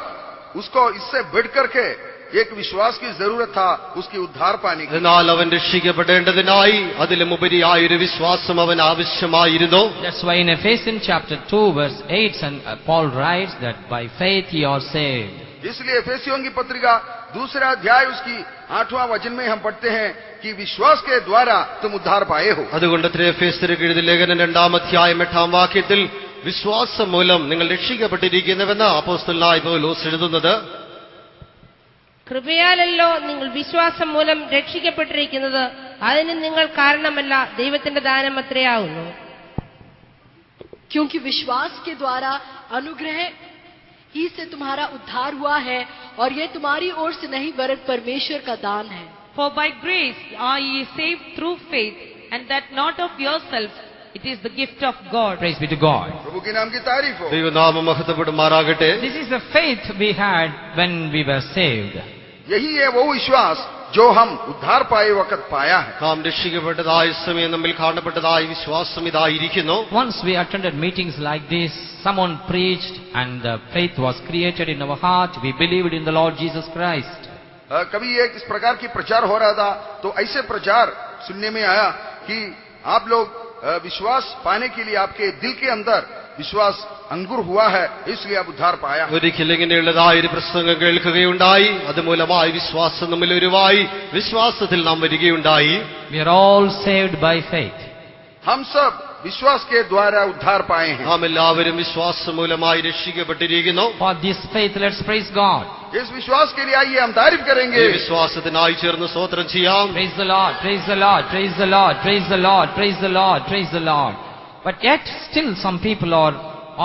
उसको इससे बढ़ करके एक विश्वास की जरूरत था उसकी उद्धार पाने की। എന്നാൽ അവൻ രക്ഷിക്കപ്പെടേണ്ടതിനായി അതിലും ഉപരിയായൊരു വിശ്വാസം അവൻ ആവശ്യമായിരുന്നു. That's why in Ephesians chapter 2 verse 8 Paul writes that by faith ye are saved. इसलिए एफेसियों की पत्रिका 2 अध्याय उसकी 8वां वचन में हम पढ़ते हैं कि विश्वास के द्वारा तुम उद्धार पाए हो। അതുകൊണ്ട് എഫേസ്യർക്ക് എഴുതിയ ലേഖനം 2 അധ്യായം 8 വാക്യത്തിൽ വിശ്വാസം മൂലം നിങ്ങൾ രക്ഷിക്കപ്പെട്ടിരിക്കുന്നുവെന്ന് അപ്പോസ്തലനായ പൗലോസ് എഴുതുന്നത്. കൃപയാലല്ലോ നിങ്ങൾ വിശ്വാസം മൂലം രക്ഷിക്കപ്പെട്ടിരിക്കുന്നത്, അതിന് നിങ്ങൾ കാരണമല്ല, ദൈവത്തിന്റെ ദാനം അത്രയാവുന്നു. क्योंकि विश्वास के द्वारा अनुग्रह ही से तुम्हारा उद्धार हुआ है, और यह तुम्हारी ओर से नहीं वरन परमेश्वर का दान है. For by grace are ye saved through faith, and that not of yourselves, it is the gift of God. Praise be to God. प्रभु के नाम की तारीफ हो. ദൈവനാമം മഹത്വപ്പെടുമാറാകട്ടെ. This is the faith we had when we were saved. यही है वो विश्वास जो हम उद्धार पाए वक्त पाया है. നാം രക്ഷിക്കപ്പെട്ടതായ സമയം നമ്മിൽ കാണപ്പെട്ടതായ വിശ്വാസം ഇതായിരിക്കുന്നു. Once we attended meetings like this, someone preached and the faith was created in our heart. We believed in the Lord Jesus Christ. कभी एक इस प्रकार की प्रचार हो रहा था, तो ऐसे प्रचार सुनने में आया कि आप लोग विश्वास पाने के लिए आपके दिल के अंदर विश्वास अंकुर हुआ है, इसलिए आप उद्धार पाया. ഒരിക്കൽ ഇങ്ങനെയുള്ളതായ ഒരു പ്രസംഗം കേൾക്കുകയുണ്ടായി. അതുമൂലമായി വിശ്വാസം നമ്മിൽ ഉരുവായി, വിശ്വാസത്തിൽ നാം വരികയുണ്ടായി. We are all saved by faith. हम सब विश्वास के द्वारा उद्धार पाए हैं. നാം എല്ലാവരും വിശ്വാസം മൂലമായി രക്ഷിക്കപ്പെട്ടിരിക്കുന്നു. For this faith, let's praise God. इस विश्वास के लिए आइए हम तारीफ ഈ करेंगे. വിശ്വാസത്തിനായി ചേർന്ന് സ്തോത്രം ചെയ്യാം. Praise the Lord, praise the Lord, praise the Lord, praise the Lord, praise the Lord, praise the Lord. But yet still some people are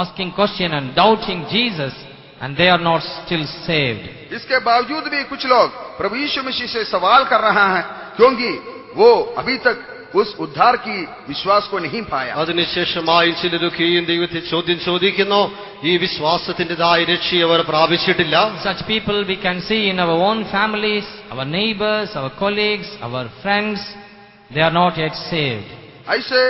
asking question and doubting Jesus, and they are not still saved. इसके बावजूद भी कुछ लोग प्रभु यीशु मसीह से सवाल कर रहा है, क्योंकि वो अभी तक उस उद्धार की विश्वास को नहीं पाया. അതിനുശേഷമായി ചിലരൊക്കെയും ദൈവത്തെ ചോദ്യം ചോദിക്കുന്നു. ഈ വിശ്വാസത്തിൻ്റെതായ രക്ഷയെ അവർ പ്രാപിച്ചിട്ടില്ല. Such people we can see in our own families, our neighbors, our colleagues, our friends. They are not yet saved. ऐसे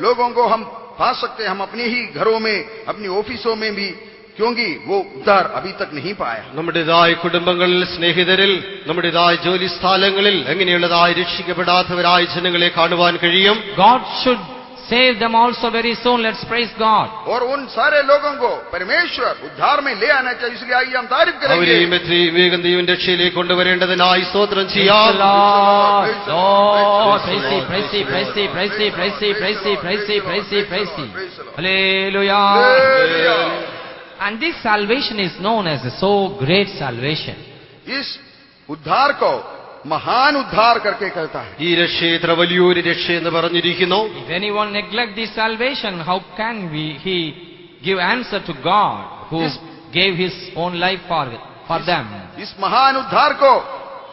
लोगों को हम पा सकते हैं, हम अपने ही घरों में, अपनी ऑफिसों में भी, क्योंकि वो उद्धार अभी तक नहीं पाया. നമ്മുടേതായ കുടുംബങ്ങളിൽ, സ്നേഹിതരിൽ, നമ്മുടേതായ ജോലി സ്ഥലങ്ങളിൽ എങ്ങനെയുള്ളതായ രക്ഷിക്കപ്പെടാത്തവരായ ജനങ്ങളെ കാണുവാൻ കഴിയും. God should save them also very soon. Let's praise God. और उन सारे लोगों को परमेश्वर उद्धार में ले आना चाहिए, इसलिए आइए हम तारीफ करेंगे. അവരെയും എത്രയും വേഗം ദൈവം രക്ഷയിലേക്ക് കൊണ്ടുവരേണ്ടതിനായി സ്തോത്രം Praise ചെയ്യാം. the Lord. Lord, praise thee, praise thee, praise thee, praise thee, praise thee, praise thee, praise thee, praise thee, praise thee. Hallelujah. Hallelujah. And this salvation is known as a so great salvation. इस उद्धार को महान उद्धार करके कहता है. ഈ രക്ഷയെ ഇത്ര വലിയൊരു രക്ഷയെന്ന് പറഞ്ഞിരിക്കുന്നു. If anyone neglect this salvation, how can he give answer to God who gave his own life for them? इस महान उद्धार को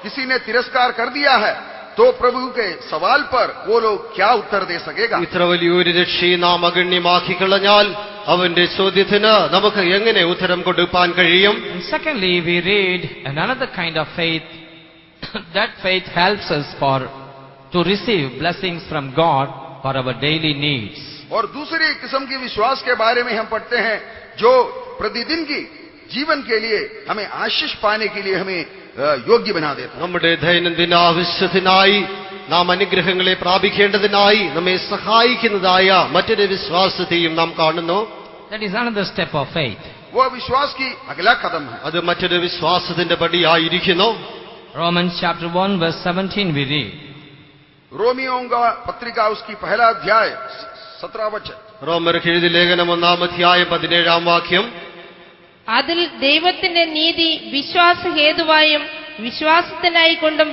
किसी ने तिरस्कार कर दिया है, तो प्रभु के सवाल पर वो लोग क्या उत्तर दे सकेगा? ഇത്ര വലിയൊരു രക്ഷയെ നാം അഗണ്യമാക്കി കളഞ്ഞാൽ അവന്റെ ചോദ്യത്തിന് നമുക്ക് എങ്ങനെ ഉത്തരം കൊടുക്കാൻ കഴിയും? And secondly, we read another kind of faith. That faith helps us to receive blessings from God for our daily needs. और दूसरी किस्म की विश्वास के बारे में हम पढ़ते हैं, जो प्रतिदिन की जीवन के लिए हमें आशीष पाने के लिए हमें योग्य बना देता है. നമ്മുടെ ദൈനംദിന ആവശ്യത്തിനായി, നാം അനുഗ്രഹങ്ങളെ പ്രാപിക്കേണ്ടതിനായി നമ്മെ സഹായിക്കുന്നതായ മറ്റൊരു വിശ്വാസത്തെയും നാം കാണുന്നു. That is another step of faith. वो विश्वास की अगला कदम है. അത് മറ്റൊരു വിശ്വാസത്തിന്റെ പടിയായിരിക്കുന്നു. Romans chapter 1 verse 17 we read. रोमियों का पत्रिका उसकी पहला अध्याय 17 वचन. റോമർക്ക് എഴുതിയ ലേഖനം 1-ാം അധ്യായം 17-ാം വാക്യം. അതിൽ ദൈവത്തിന്റെ നീതി വിശ്വാസഹേതുവായും വിശ്വാസത്തിനായി കൊണ്ടും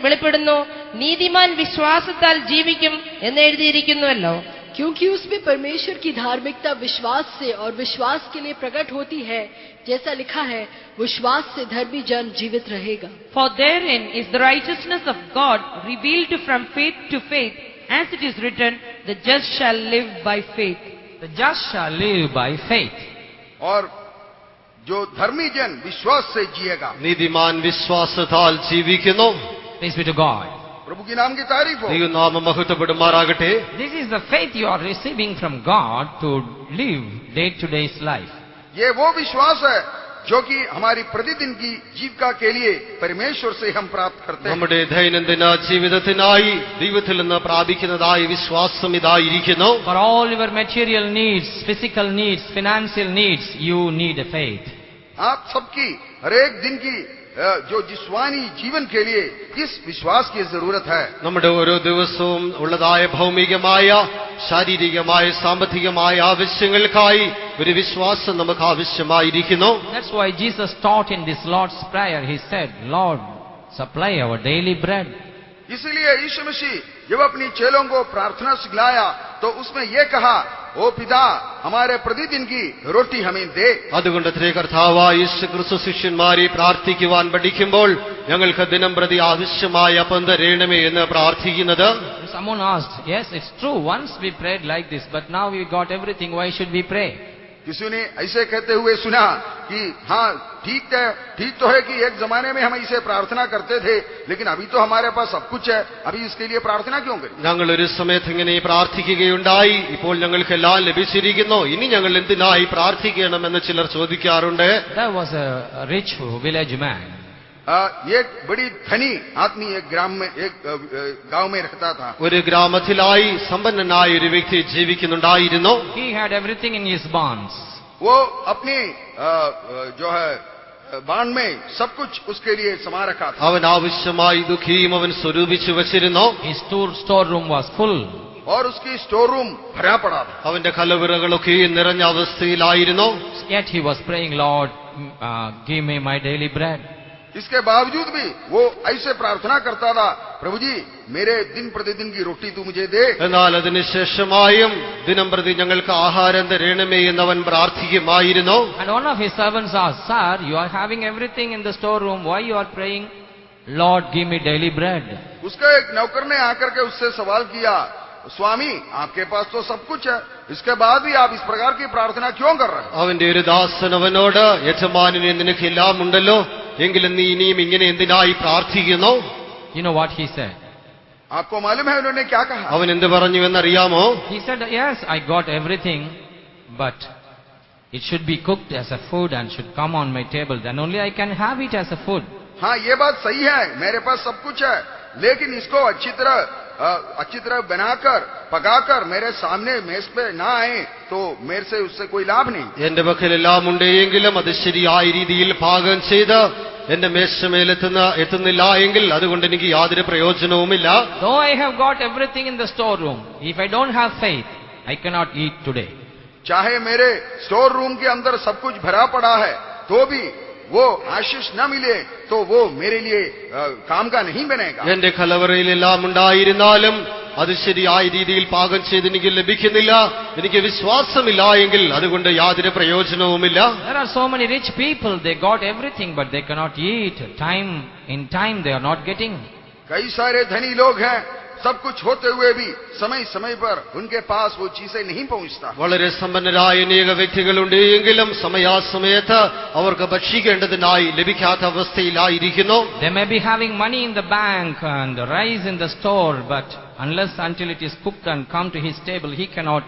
വെളിപ്പെടുന്നു. നീതിമാൻ വിശ്വാസത്താൽ ജീവിക്കും എന്ന് എഴുതിയിരിക്കുന്നുവല്ലോ. क्योंकि उसमें परमेश्वर की धार्मिकता विश्वास से और विश्वास के लिए प्रकट होती है, जैसा लिखा है, विश्वास से धर्मी जन जीवित रहेगा. For therein is the righteousness of God revealed from faith to faith, as it is written, the just shall live by faith. The just shall live by faith. और जो धर्मी जन विश्वास से जिएगा. നീതിമാൻ വിശ്വാസത്താൽ ജീവിക്കുന്നു. Praise be to God. प्रभु की नाम की तारीफ हो. ദൈവനാമം മഹത്വപ്പെടുമാറാകട്ടെ. This is the faith you are receiving from God to live day-to-day's life. ये वो विश्वास है जो कि हमारी प्रतिदिन की जीविका के लिए परमेश्वर से हम प्राप्त करते हैं. നമ്മുടെ ദൈനംദിന ജീവിതത്തിനായി ദൈവത്തിൽ നിന്ന് പ്രാപിക്കുന്നതായ വിശ്വാസം ഇതായിരിക്കുന്നു. For all your material needs, physical needs, financial needs, you need a faith. आप सबकी हर एक दिन की जो जिस्मानी जीवन के लिए इस विश्वास की जरूरत है. നമ്മുടെ ഓരോ ദിവസവും ഉള്ളതായ ഭൗമികമായ ശാരീരികമായ സാമ്പത്തികമായ ആവശ്യങ്ങൾക്കായി ഒരു വിശ്വാസം നമുക്ക് ആവശ്യമായിരിക്കുന്നു. That's why Jesus taught in this Lord's Prayer. He said, Lord, supply our daily bread. इसलिए यीशु मसीह जब अपनी चेलों को प्रार्थना सिखलाया तो उसमें यह कहा, ओ पिता हमारे प्रतिदिन की रोटी हमें दे. അതുകൊണ്ട് കർത്താവായ യേശു ക്രിസ്തു ശിഷ്യന്മാരെ പ്രാർത്ഥിക്കുവാൻ പഠിക്കുമ്പോൾ ഞങ്ങൾക്ക് ദിനം പ്രതി ആവശ്യമായ അപ്പം തരണമേ എന്ന് പ്രാർത്ഥിക്കുന്നത്. Someone asked, yes, it's true. Once we prayed like this, but now we got everything. Why should we pray? किसी ने ऐसे कहते हुए सुना कि हाँ ठीक तो है कि एक जमाने में हम इसे प्रार्थना करते थे, लेकिन अभी तो हमारे पास सब कुछ है, अभी इसके लिए प्रार्थना क्यों करें? ഞങ്ങൾ ഒരു സമയത്ത് ഇങ്ങനെ പ്രാർത്ഥിക്കുകയുണ്ടായി, ഇപ്പോൾ ഞങ്ങൾക്ക് എല്ലാം ലഭിച്ചിരിക്കുന്നു, ഇനി ഞങ്ങൾ എന്തിനായി പ്രാർത്ഥിക്കണമെന്ന് ചിലർ ചോദിക്കാറുണ്ട്. There was a rich village man. एक बड़ी धनी आदमी एक गांव में रहता था. ഒരു ഗ്രാമത്തിലായി സമ്പന്നനായ ഒരു വ്യക്തി ജീവിക്കുന്നുണ്ടായിരുന്നു. He had everything in his barns. वो अपनी जो है बांड में सब कुछ उसके लिए समा रखा था. അവൻ ആവശ്യമായി ദുഃഖിയും അവൻ സ്വരൂപിച്ചു വച്ചിരുന്നു. His storeroom was full. और उसकी स्टोर रूम भरा पड़ा था. അവന്റെ കലവറകളൊക്കെ നിറഞ്ഞ അവസ്ഥയിലായിരുന്നു. Yet he was praying, Lord, give me my daily bread. इसके बावजूद भी वो ऐसे प्रार्थना करता था, प्रभु जी मेरे दिन प्रतिदिन की रोटी तू मुझे दे. എന്നാൽ അതിനുശേഷമായും ദിനം പ്രതി ഞങ്ങൾക്ക് ആഹാരം തരണമേ എന്നവൻ പ്രാർത്ഥിക്കുമായിരുന്നു. And one of his servants asked, Sir, you are having everything in the storeroom. Why you are praying, Lord, give me daily bread? उसका एक नौकर ने आकर के उससे सवाल किया, स्वामी आपके पास तो सब कुछ है, इसके बाद भी आप इस प्रकार की प्रार्थना क्यों कर रहे हैं? അവന്റെ ഒരു ദാസൻ അവനോട്, യജമാനനെ നിനക്ക് എല്ലാം ഉണ്ടല്ലോ, എങ്കിലും നീ ഇനിയും ഇങ്ങനെ എന്തിനായി പ്രാർത്ഥിക്കുന്നു? You know what he said? आपको मालूम है उन्होंने क्या कहा? അവൻ എന്ത് പറഞ്ഞു എന്നറിയാമോ? He said, yes, I got everything, but it should be cooked as a food and should come on my table. Then only I can have it as a food. हाँ ये बात सही है, मेरे पास सब कुछ है, लेकिन इसको अच्छी तरह बनाकर पकाकर मेरे सामने मेज पे ना आए तो मेरे से उससे कोई लाभ नहीं. എന്റെ പക്കലെല്ലാം ഉണ്ടെങ്കിലും അത് ശരിയായ രീതിയിൽ പാകം ചെയ്ത് എന്റെ മേശമേലെത്തുന്നില്ല എങ്കിൽ അതുകൊണ്ട് എനിക്ക് യാതൊരു പ്രയോജനവുമില്ല. Though I have got everything in the storeroom, if I don't have faith, I cannot eat today. चाहे मेरे स्टोर रूम के अंदर सब कुछ भरा पड़ा है तो भी वो आशीष न मिले तो वो मेरे लिए काम का नहीं बनेगा. എന്റെ കലവറയിലെല്ലാം ഉണ്ടായിരുന്നാലും അത് ശരിയായ രീതിയിൽ പാകം ചെയ്ത് എനിക്ക് ലഭിക്കുന്നില്ല, എനിക്ക് വിശ്വാസമില്ല എങ്കിൽ അതുകൊണ്ട് യാതൊരു പ്രയോജനവുമില്ല. There are so many rich people, they got everything but they cannot eat. In time they are not getting. कई सारे धनी लोग हैं, सब कुछ होते हुए भी समय समय पर उनके पास वो चीजें नहीं पहुंचता. വളരെ സമ്പന്നരായ അനേക വ്യക്തികളുണ്ട്, എങ്കിലും സമയാസമയത്ത് അവർക്ക് ഭക്ഷിക്കേണ്ടതിനായി ലഭിക്കാത്ത അവസ്ഥയിലായിരിക്കുന്നു. They may be having money in the bank and rice in the store, but until it is cooked and come to his table, he cannot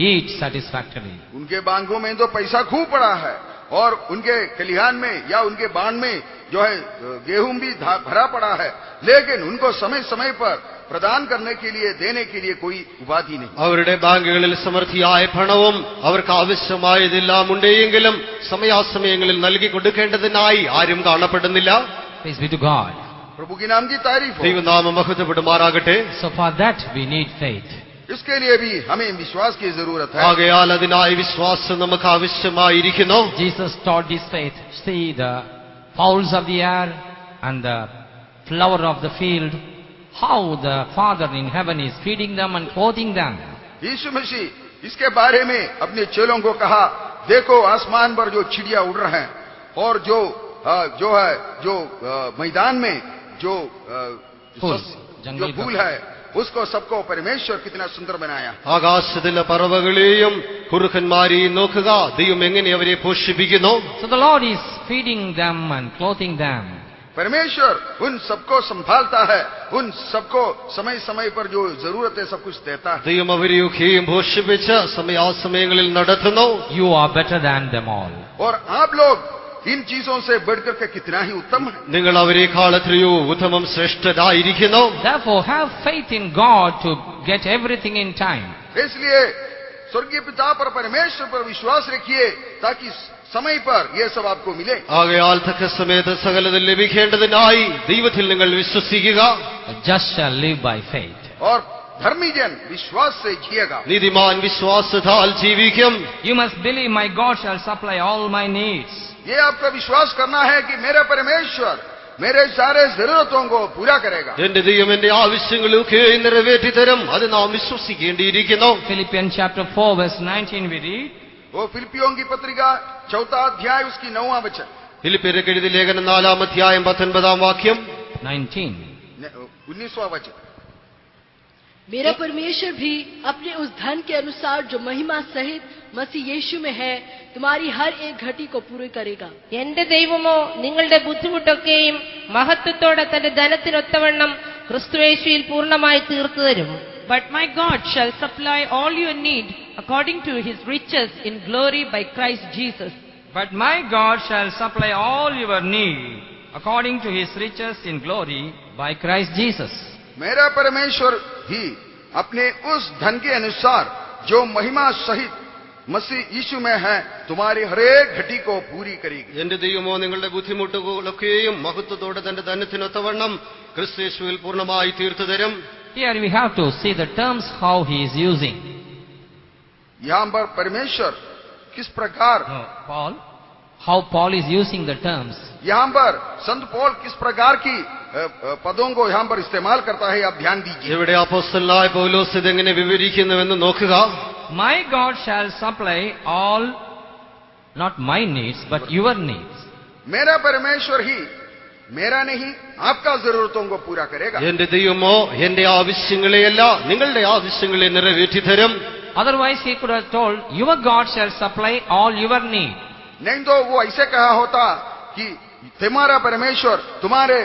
eat satisfactorily. उनके बैंकों में तो पैसा खूब पड़ा है और उनके खलिहान में या उनके बांड में जो है गेहूं भी भरा पड़ा है, लेकिन उनको समय समय पर प्रदान करने के लिए देने के लिए कोई उपाधि नहीं. അവരുടെ ബാങ്കുകളിൽ സമൃദ്ധിയായ പണവും അവർക്ക് ആവശ്യമായതെല്ലാം ഉണ്ടെങ്കിലും സമയാസമയങ്ങളിൽ നൽകി കൊടുക്കേണ്ടതിനായി ആരും കാണപ്പെടുന്നില്ല. Praise be to God. प्रभु की नाम की तारीफ हो. ദൈവനാമം മഹത്വപ്പെടുമാറാകട്ടെ. So for that we need faith. इसके लिए भी हमें विश्वास की जरूरत है. ആകയാൽ അതിനായി വിശ്വാസം നമുക്ക് ആവശ്യമായിരിക്കുന്നു. Jesus taught this faith. See the fowls of the air and the flower of the field, how the Father in heaven is feeding them and clothing them. यीशु मसीह इसके बारे में अपने चेलों को कहा, देखो आसमान पर जो चिड़िया उड़ रहे हैं और जो मैदान में जो फूल है उसको सबको परमेश्वर कितना सुंदर बनाया. ആകാശത്തിലെ പറവകളെയും കുറുക്കന്മാരെയും നോക്കുക, ദൈവം എങ്ങനെ അവരെ പോഷിപ്പിക്കുന്നു. So the Lord is feeding them and clothing them. परमेश्वर उन सबको संभालता है, उन सबको समय समय पर जो जरूरत है सब कुछ देता है. ദൈവം അവരെയൊക്കെയും പോഷിപ്പിച്ച് സമയാസമയങ്ങളിൽ നടത്തുന്നു. You are better than them all. और आप लोग इन चीजों से बढ़कर के कितना ही उत्तम है. നിങ്ങൾ അവരെക്കാൾ എത്രയോ ഉത്തമം ശ്രേഷ്ഠരായിരിക്കുന്നു. Therefore have faith in God to get everything in time. इसलिए स्वर्गीय पिता पर, परमेश्वर पर विश्वास रखिए ताकि समय पर यह सब आपको मिले. ആകയാൽ തക്ക സമയത്ത് സകലതും ലഭിക്കേണ്ടതിനായി ദൈവത്തിൽ നിങ്ങൾ വിശ്വസിക്കുക. The just shall live by faith. और धर्मी जन विश्वास से जिएगा. നീതിമാൻ വിശ്വാസത്താൽ ജീവിക്കും. You must believe my God shall supply all my needs. ये आपका विश्वास करना है कि मेरा परमेश्वर मेरे सारे जरूरतों को पूरा करेगा. എന്റെ ദൈവം എന്റെ ആവശ്യങ്ങളൊക്കെ നിറവേറ്റി തരും. അത് നാം വിശ്വസിക്കേണ്ടിയിരിക്കുന്നു. Philippians chapter 4 verse 19 we read. वो फिलिपियों की पत्रिका 4 अध्याय उसकी 9वां वचन. ഫിലിപ്പിയർക്ക് എഴുതിയ ലേഖനം 4 അധ്യായം 19 വാക്യം. 19. 19वां वचन. मेरा परमेश्वर भी अपने उस धन के अनुसार जो महिमा सहित मसीह यीशु में है तुम्हारी हर एक घटी को पूरी करेगा. എന്റെ ദൈവമോ നിങ്ങളുടെ ബുദ്ധിമുട്ടൊക്കെയും മഹത്വത്തോടെ തന്റെ ധനത്തിനൊത്തവണ്ണം ക്രിസ്തുയേശുവിൽ പൂർണ്ണമായി തീർത്തു തരും. But my God shall supply all your need according to his riches in glory by Christ Jesus. But my God shall supply all your need according to his riches in glory by Christ Jesus. मेरा परमेश्वर ही अपने उस धन के अनुसार जो महिमा सहित मसीह यीशु में है तुम्हारी हरेक घटी को पूरी करेगी. എന്റെ ദൈവമോ നിങ്ങളുടെ ബുദ്ധിമുട്ടുകളൊക്കെയും മഹത്വത്തോടെ തന്റെ ധനത്തിനൊത്തവണ്ണം ക്രിസ്തുയേശുവിൽ പൂർണ്ണമായി തീർത്തു തരും. Here we have to see the terms how he is using. यहाँ पर परमेश्वर किस प्रकार, How Paul is using the terms. यहाँ पर संत पौल किस प्रकार की पदों को यहाँ पर इस्तेमाल करता है, आप ध्यान दीजिए. ഇവിടെ അപ്പോസ്തലനായ പൗലോസ് ഇതെങ്ങനെ വിവരിക്കുന്നുവെന്ന് നോക്കുക. My God shall supply all, not my needs, but your needs. मेरा परमेश्वर ही मेरा नहीं आपका जरूरतों को पूरा करेगा. എന്റെ ദൈവമോ എന്റെ ആവശ്യങ്ങളെയല്ല നിങ്ങളുടെ ആവശ്യങ്ങളെ നിറവേറ്റി തരും. Otherwise he could have told, your God shall supply all your needs. नहीं तो वो ऐसे कहा होता कि तुम्हारा परमेश्वर तुम्हारे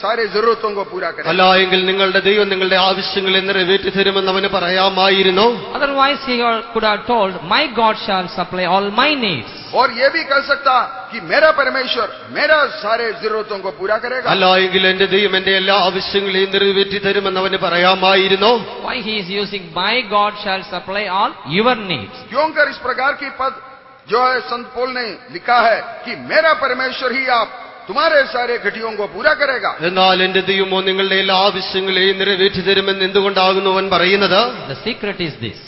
सारे जरूरतों को पूरा करेगा. അല്ല എങ്കിൽ നിങ്ങളുടെ ദൈവം നിങ്ങളുടെ ആവശ്യങ്ങളെ നിറവേറ്റി തരുമെന്ന് അവന് പറയാമായിരുന്നു. Otherwise he could have told, my God shall supply all my needs. और ये भी कह सकता कि मेरा परमेश्वर मेरा सारे जरूरतों को पूरा करेगा. അല്ല എങ്കിൽ എന്റെ ദൈവം എന്റെ എല്ലാ ആവശ്യങ്ങളെയും നിറവേറ്റി തരുമെന്ന് അവന് പറയാമായിരുന്നു. Why he is using my God shall supply all your needs? क्यों कर इस प्रकार की पद जो है संत पौल ने लिखा है कि मेरा परमेश्वर ही आप तुम्हारे सारे घटियों को पूरा करेगा. എന്നാൽ എന്റെ ദൈവമോ നിങ്ങളുടെ എല്ലാ ആവശ്യങ്ങളെയും നിറവേറ്റി തരുമെന്ന് എന്തുകൊണ്ടാകുന്നു അവൻ പറയുന്നത്? The secret is this.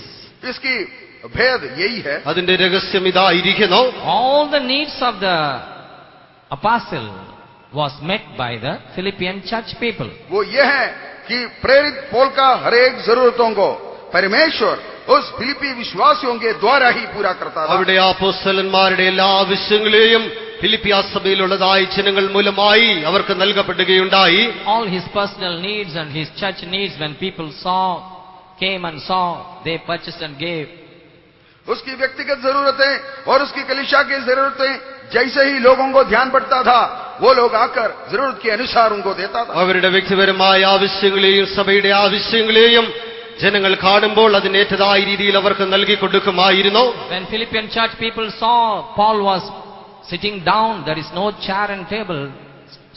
इसकी भेद यही है. അതിന്റെ രഹസ്യം ഇതായിരിക്കുന്നു. All the needs of the apostle was met by the Philippian church people. वो ये है कि प्रेरित पौल का हर एक जरूरतों को परमेश्वर उस फिलिपी विश्वासियों के द्वारा ही पूरा करता था. അവിടെ അപ്പോസ്തലന്മാരുടെ എല്ലാ ആവശ്യങ്ങളെയും ഫിലിപ്പിയ സഭയിലുള്ളതായ ജനങ്ങൾ മൂലമായി അവർക്ക് നൽകപ്പെടുകയുണ്ടായി. All his personal needs and his church needs, when people came and saw, they purchased and gave. उसकी व्यक्तिगत जरूरतें और उसकी कलीसिया की जरूरतें जैसे ही लोगों को ध्यान पड़ता था वो लोग आकर जरूरत के अनुसार उनको देता था. അവരുടെ വ്യക്തിപരമായ ആവശ്യങ്ങളെയും സഭയുടെ ആവശ്യങ്ങളെയും ജനങ്ങൾ കാണുമ്പോൾ അതിനേറ്റതായ രീതിയിൽ അവർക്ക് നൽകി കൊടുക്കുമായിരുന്നു. When Philippian church people saw Paul was sitting down, there is no chair and table,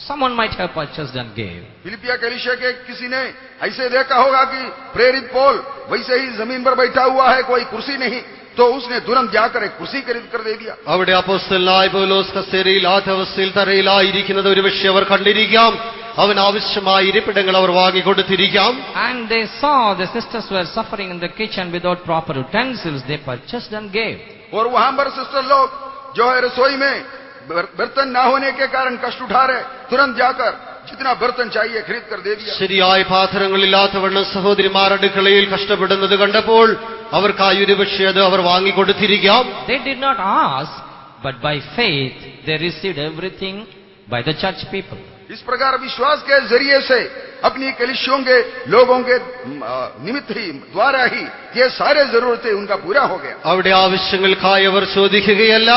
someone might have purchased and gave. फिलिपिया कलीसिया के किसी ने ऐसे देखा होगा कि प्रेरित पौल वैसे ही जमीन पर बैठा हुआ है, कोई कुर्सी नहीं, तो उसने तुरंत जाकर एक कुर्सी खरीद कर दे दिया. അവിടെ അപ്പോസ്തലനായ പൗലോസ് കസേരയില്ലാത്ത അവസ്ഥയിൽ തറയിലായിരിക്കുന്നത് ഒരുപക്ഷെ അവർ കണ്ടിരിക്കാം. അവന് ആവശ്യമായ ഇരിപ്പിടങ്ങൾ അവർ വാങ്ങിക്കൊടുത്തിരിക്കാം. And they saw the sisters were suffering in the kitchen without proper utensils, they purchased and gave. और वहां पर सिस्टर लोग जो है रसोई में बर्तन ना होने के कारण कष्ट उठा रहे, तुरंत जाकर जितना बर्तन चाहिए खरीद कर दे दिया. ശരിയായ പാത്രങ്ങളില്ലാത്തവണ്ണം സഹോദരിമാർ അടുക്കളയിൽ കഷ്ടപ്പെടുന്നത് കണ്ടപ്പോൾ അവർക്കായി ഒരുപക്ഷെ അത് അവർ വാങ്ങിക്കൊടുത്തിരിക്കാം. They did not ask, but by faith they received everything by the church people. इस प्रकार विश्वास के जरिए से अपनी कलीसियों के लोगों के निमित्त ही द्वारा ही ये सारे जरूरतें उनका पूरा हो गया. അവിടെ ആവശ്യങ്ങൾക്കായി അവർ ചോദിക്കുകയല്ല,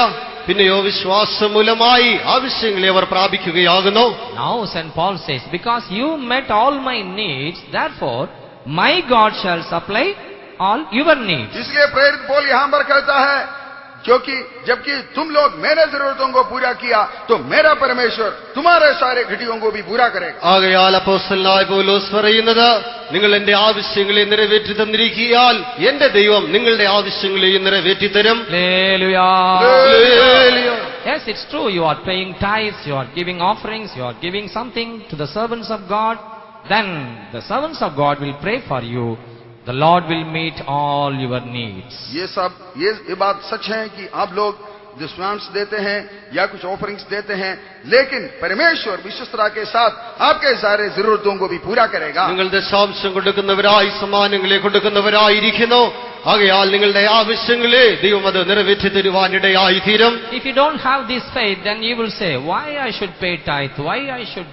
പിന്നെയോ വിശ്വാസം മൂലമായി ആവശ്യങ്ങളെ അവർ പ്രാപിക്കുകയാകുന്നു. Now St. Paul says, because you met all my needs, therefore my God shall supply all your needs. इसलिए प्रेरित पौल यहाँ पर कहता है, क्योंकि जबकि तुम लोग मेरे जरूरतों को पूरा किया तो मेरा परमेश्वर तुम्हारे सारे घटियों को भी पूरा करेगा. ആകയാൽ അപ്പോസ്തലനായ പൗലോസ് പറയുന്നത്, നിങ്ങൾ എന്റെ ആവശ്യങ്ങളെ നിറവേറ്റി തന്നിരിക്കിയാൽ എന്റെ ദൈവം നിങ്ങളുടെ ആവശ്യങ്ങളെയും നിറവേറ്റി തരും. Hallelujah. Yes, it's true. You are paying tithes, you are giving offerings, you are giving something to the servants of God. Then the servants of God will pray for you. The Lord will meet all your needs. ये बात सच है कि आप लोग दशमांश देते हैं या कुछ ऑफरिंग्स देते हैं, लेकिन परमेश्वर विश्वस्तता के साथ आपके सारे जरूरतों को भी पूरा करेगा. നിങ്ങൾ ദശാംശം കൊടുക്കുന്നവരായി സമ്മാനങ്ങളെ കൊടുക്കുന്നവരായിരിക്കുന്നു. ആകയാൽ നിങ്ങളുടെ ആവശ്യങ്ങളെ ദൈവം അത് നിറവേറ്റി തരുവാനിടയായി തീരും. If you don't have this faith, then you will say, why I should pay tithe, why I should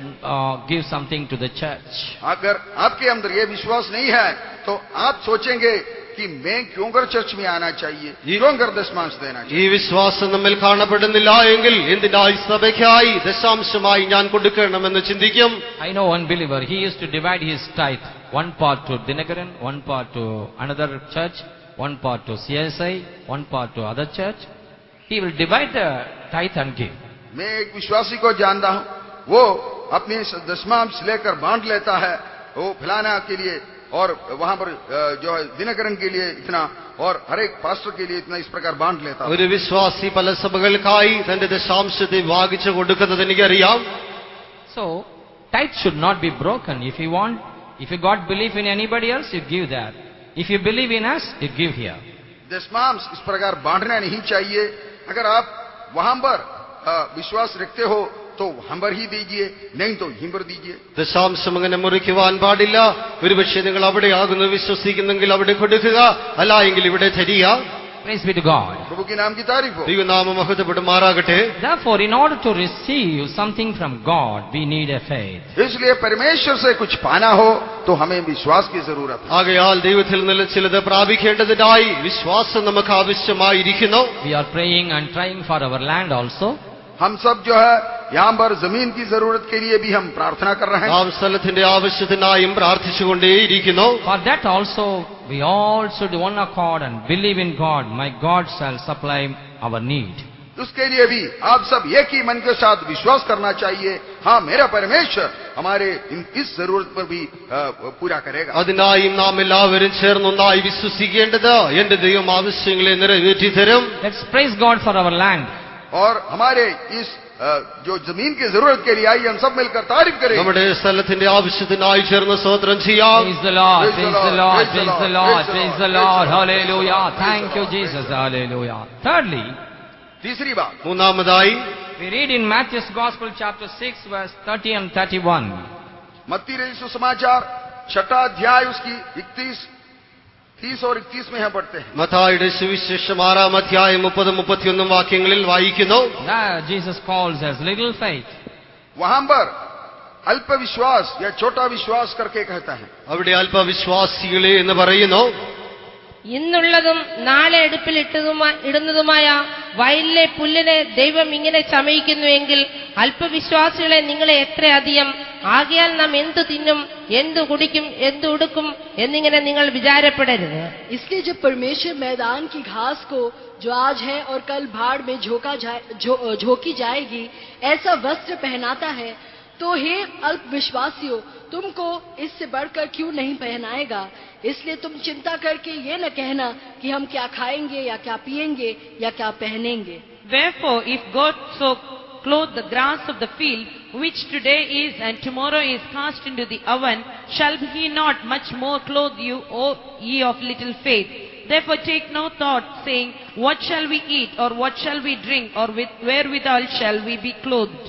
give something to the church. अगर आपके अंदर ये विश्वास नहीं है तो आप सोचेंगे कि मैं क्यों कर चर्च में आना चाहिए, क्यों कर दशमांश देना चाहिए. ഈ വിശ്വാസം നമ്മിൽ കാണപ്പെടുന്നില്ല എങ്കിൽ എന്തിനായി സഭയ്ക്കായി ദശാംശമായി ഞാൻ കൊടുക്കണമെന്ന് ചിന്തിക്കും. I know one believer, he used to divide his tithe, one part to Dinakaran, one part to another church, one part to CSI, one part to other church. He will divide the tithe and give. मैं एक विश्वासी को जानता हूं, वो अपनी दशमांश लेकर बांट लेता है, वो फलाना के लिए और वहां पर जो है दिनकरण के लिए इतना और हर एक पास्टर के लिए इतना, इस प्रकार बांट लेता है. ഒരു വിശ്വാസി പല സഭകൾക്കായി തന്റെ ദശാംശത്തെ ഭാഗിച്ചു കൊടുക്കുന്നത് എനിക്കറിയാം. So tithe should not be broken. If you got belief in anybody else, you give that. If you believe in us, you give here. दशमांश इस प्रकार बांटना नहीं चाहिए. अगर आप वहां पर विश्वास रखते हो तो वहां पर ही दीजिए, नहीं तो यहीं पर दीजिए. ദശാംശം അങ്ങനെ മുറിക്കുവാൻ പാടില്ല. ഒരുപക്ഷെ നിങ്ങൾ അവിടെയാകുന്നു വിശ്വസിക്കുന്നെങ്കിൽ അവിടെ കൊടുക്കുക, അല്ല എങ്കിൽ ഇവിടെ തരിക. Praise be to God. प्रभु के नाम की तारीफ हो. ദൈവനാമം മഹത്വപ്പെടുമാറാകട്ടെ. Therefore, in order to receive something from God, we need a faith. इसलिए परमेश्वर से कुछ पाना हो तो हमें विश्वास की जरूरत है. ആകയാൽ ദൈവത്തിൽ നിന്ന് ചിലത് പ്രാപിക്കേണ്ടതിനായി വിശ്വാസം നമുക്ക് ആവശ്യമായിരിക്കുന്നു. We are praying and trying for our land also. हम सब जो है यहाँ पर जमीन की जरूरत के लिए भी हम प्रार्थना कर रहे हैं. നാം സ്ഥലത്തിന്റെ ആവശ്യത്തിനായും പ്രാർത്ഥിച്ചുകൊണ്ടേയിരിക്കുന്നു. For that also, we all should one accord and believe in God. My God shall supply our need. उसके लिए भी आप सब एक ही मन के साथ विश्वास करना चाहिए. हाँ, मेरा परमेश्वर हमारे इस जरूरत पर भी पूरा करेगा. അതിനായും നാം എല്ലാവരും ചേർന്നൊന്നായി വിശ്വസിക്കേണ്ടത്, എന്റെ ദൈവം ആവശ്യങ്ങളെ നിറവേറ്റി തരും. Let's praise God for our land. और हमारे इस जो जमीन की जरूरत के लिए आई, हम सब मिलकर तारीफ करें. നമ്മുടെ സ്ഥലത്തിന്റെ ആവശ്യത്തിനായി ചേർന്ന് സ്തോത്രം ചെയ്യാം. Praise the Lord, praise the Lord, praise the Lord, praise the Lord. Hallelujah. Thank you, Jesus. Hallelujah. Thirdly, तीसरी बात, മൂന്നാമതായി we read in Matthew's Gospel chapter 6 verse 30 and 31. मत्ती रचित सुसमाचार 6 अध्याय उसकी 30 और 31 में हम पढ़ते हैं. മത്തായിയുടെ സുവിശേഷം 6 അധ്യായം 30-31 വാക്യങ്ങളിൽ വായിക്കുന്നു. That Jesus calls as little faith. वहां पर अल्प विश्वास या छोटा विश्वास करके कहता है. അവിടെ അല്പവിശ്വാസികളെ എന്ന് പറയുന്നു. ഇന്നുള്ളതും നാളെ അടുപ്പിൽ ഇടുന്നതുമായ വയലിലെ പുല്ലിനെ ദൈവം ഇങ്ങനെ ചമയിക്കുന്നുവെങ്കിൽ അല്പവിശ്വാസികളെ നിങ്ങളെ എത്രയധികം. ആകയാൽ നാം എന്തു തിന്നും, എന്തു കുടിക്കും, എന്തു ഉടുക്കും എന്നിങ്ങനെ നിങ്ങൾ വിചാരപ്പെടരുത്. इसलिए जब परमेश्वर मैदान की घास को जो आज है और कल भाड़ में झोंकी जाएगी ऐसा वस्त्र पहनाता है, तो हे अल्प विश्वासियों, तुमको इससे बढ़कर क्यों नहीं पहनाएगा. इसलिए तुम चिंता करके ये न कहना कि हम क्या खाएंगे या क्या पिएंगे या क्या पहनेंगे. Wherefore, if God so clothe the grass of the field, which today is and tomorrow is cast into the oven, shall he not much more clothe you, O ye of little faith? Therefore take no thought, saying, what shall we eat, or what shall we drink, or wherewithal shall we be clothed?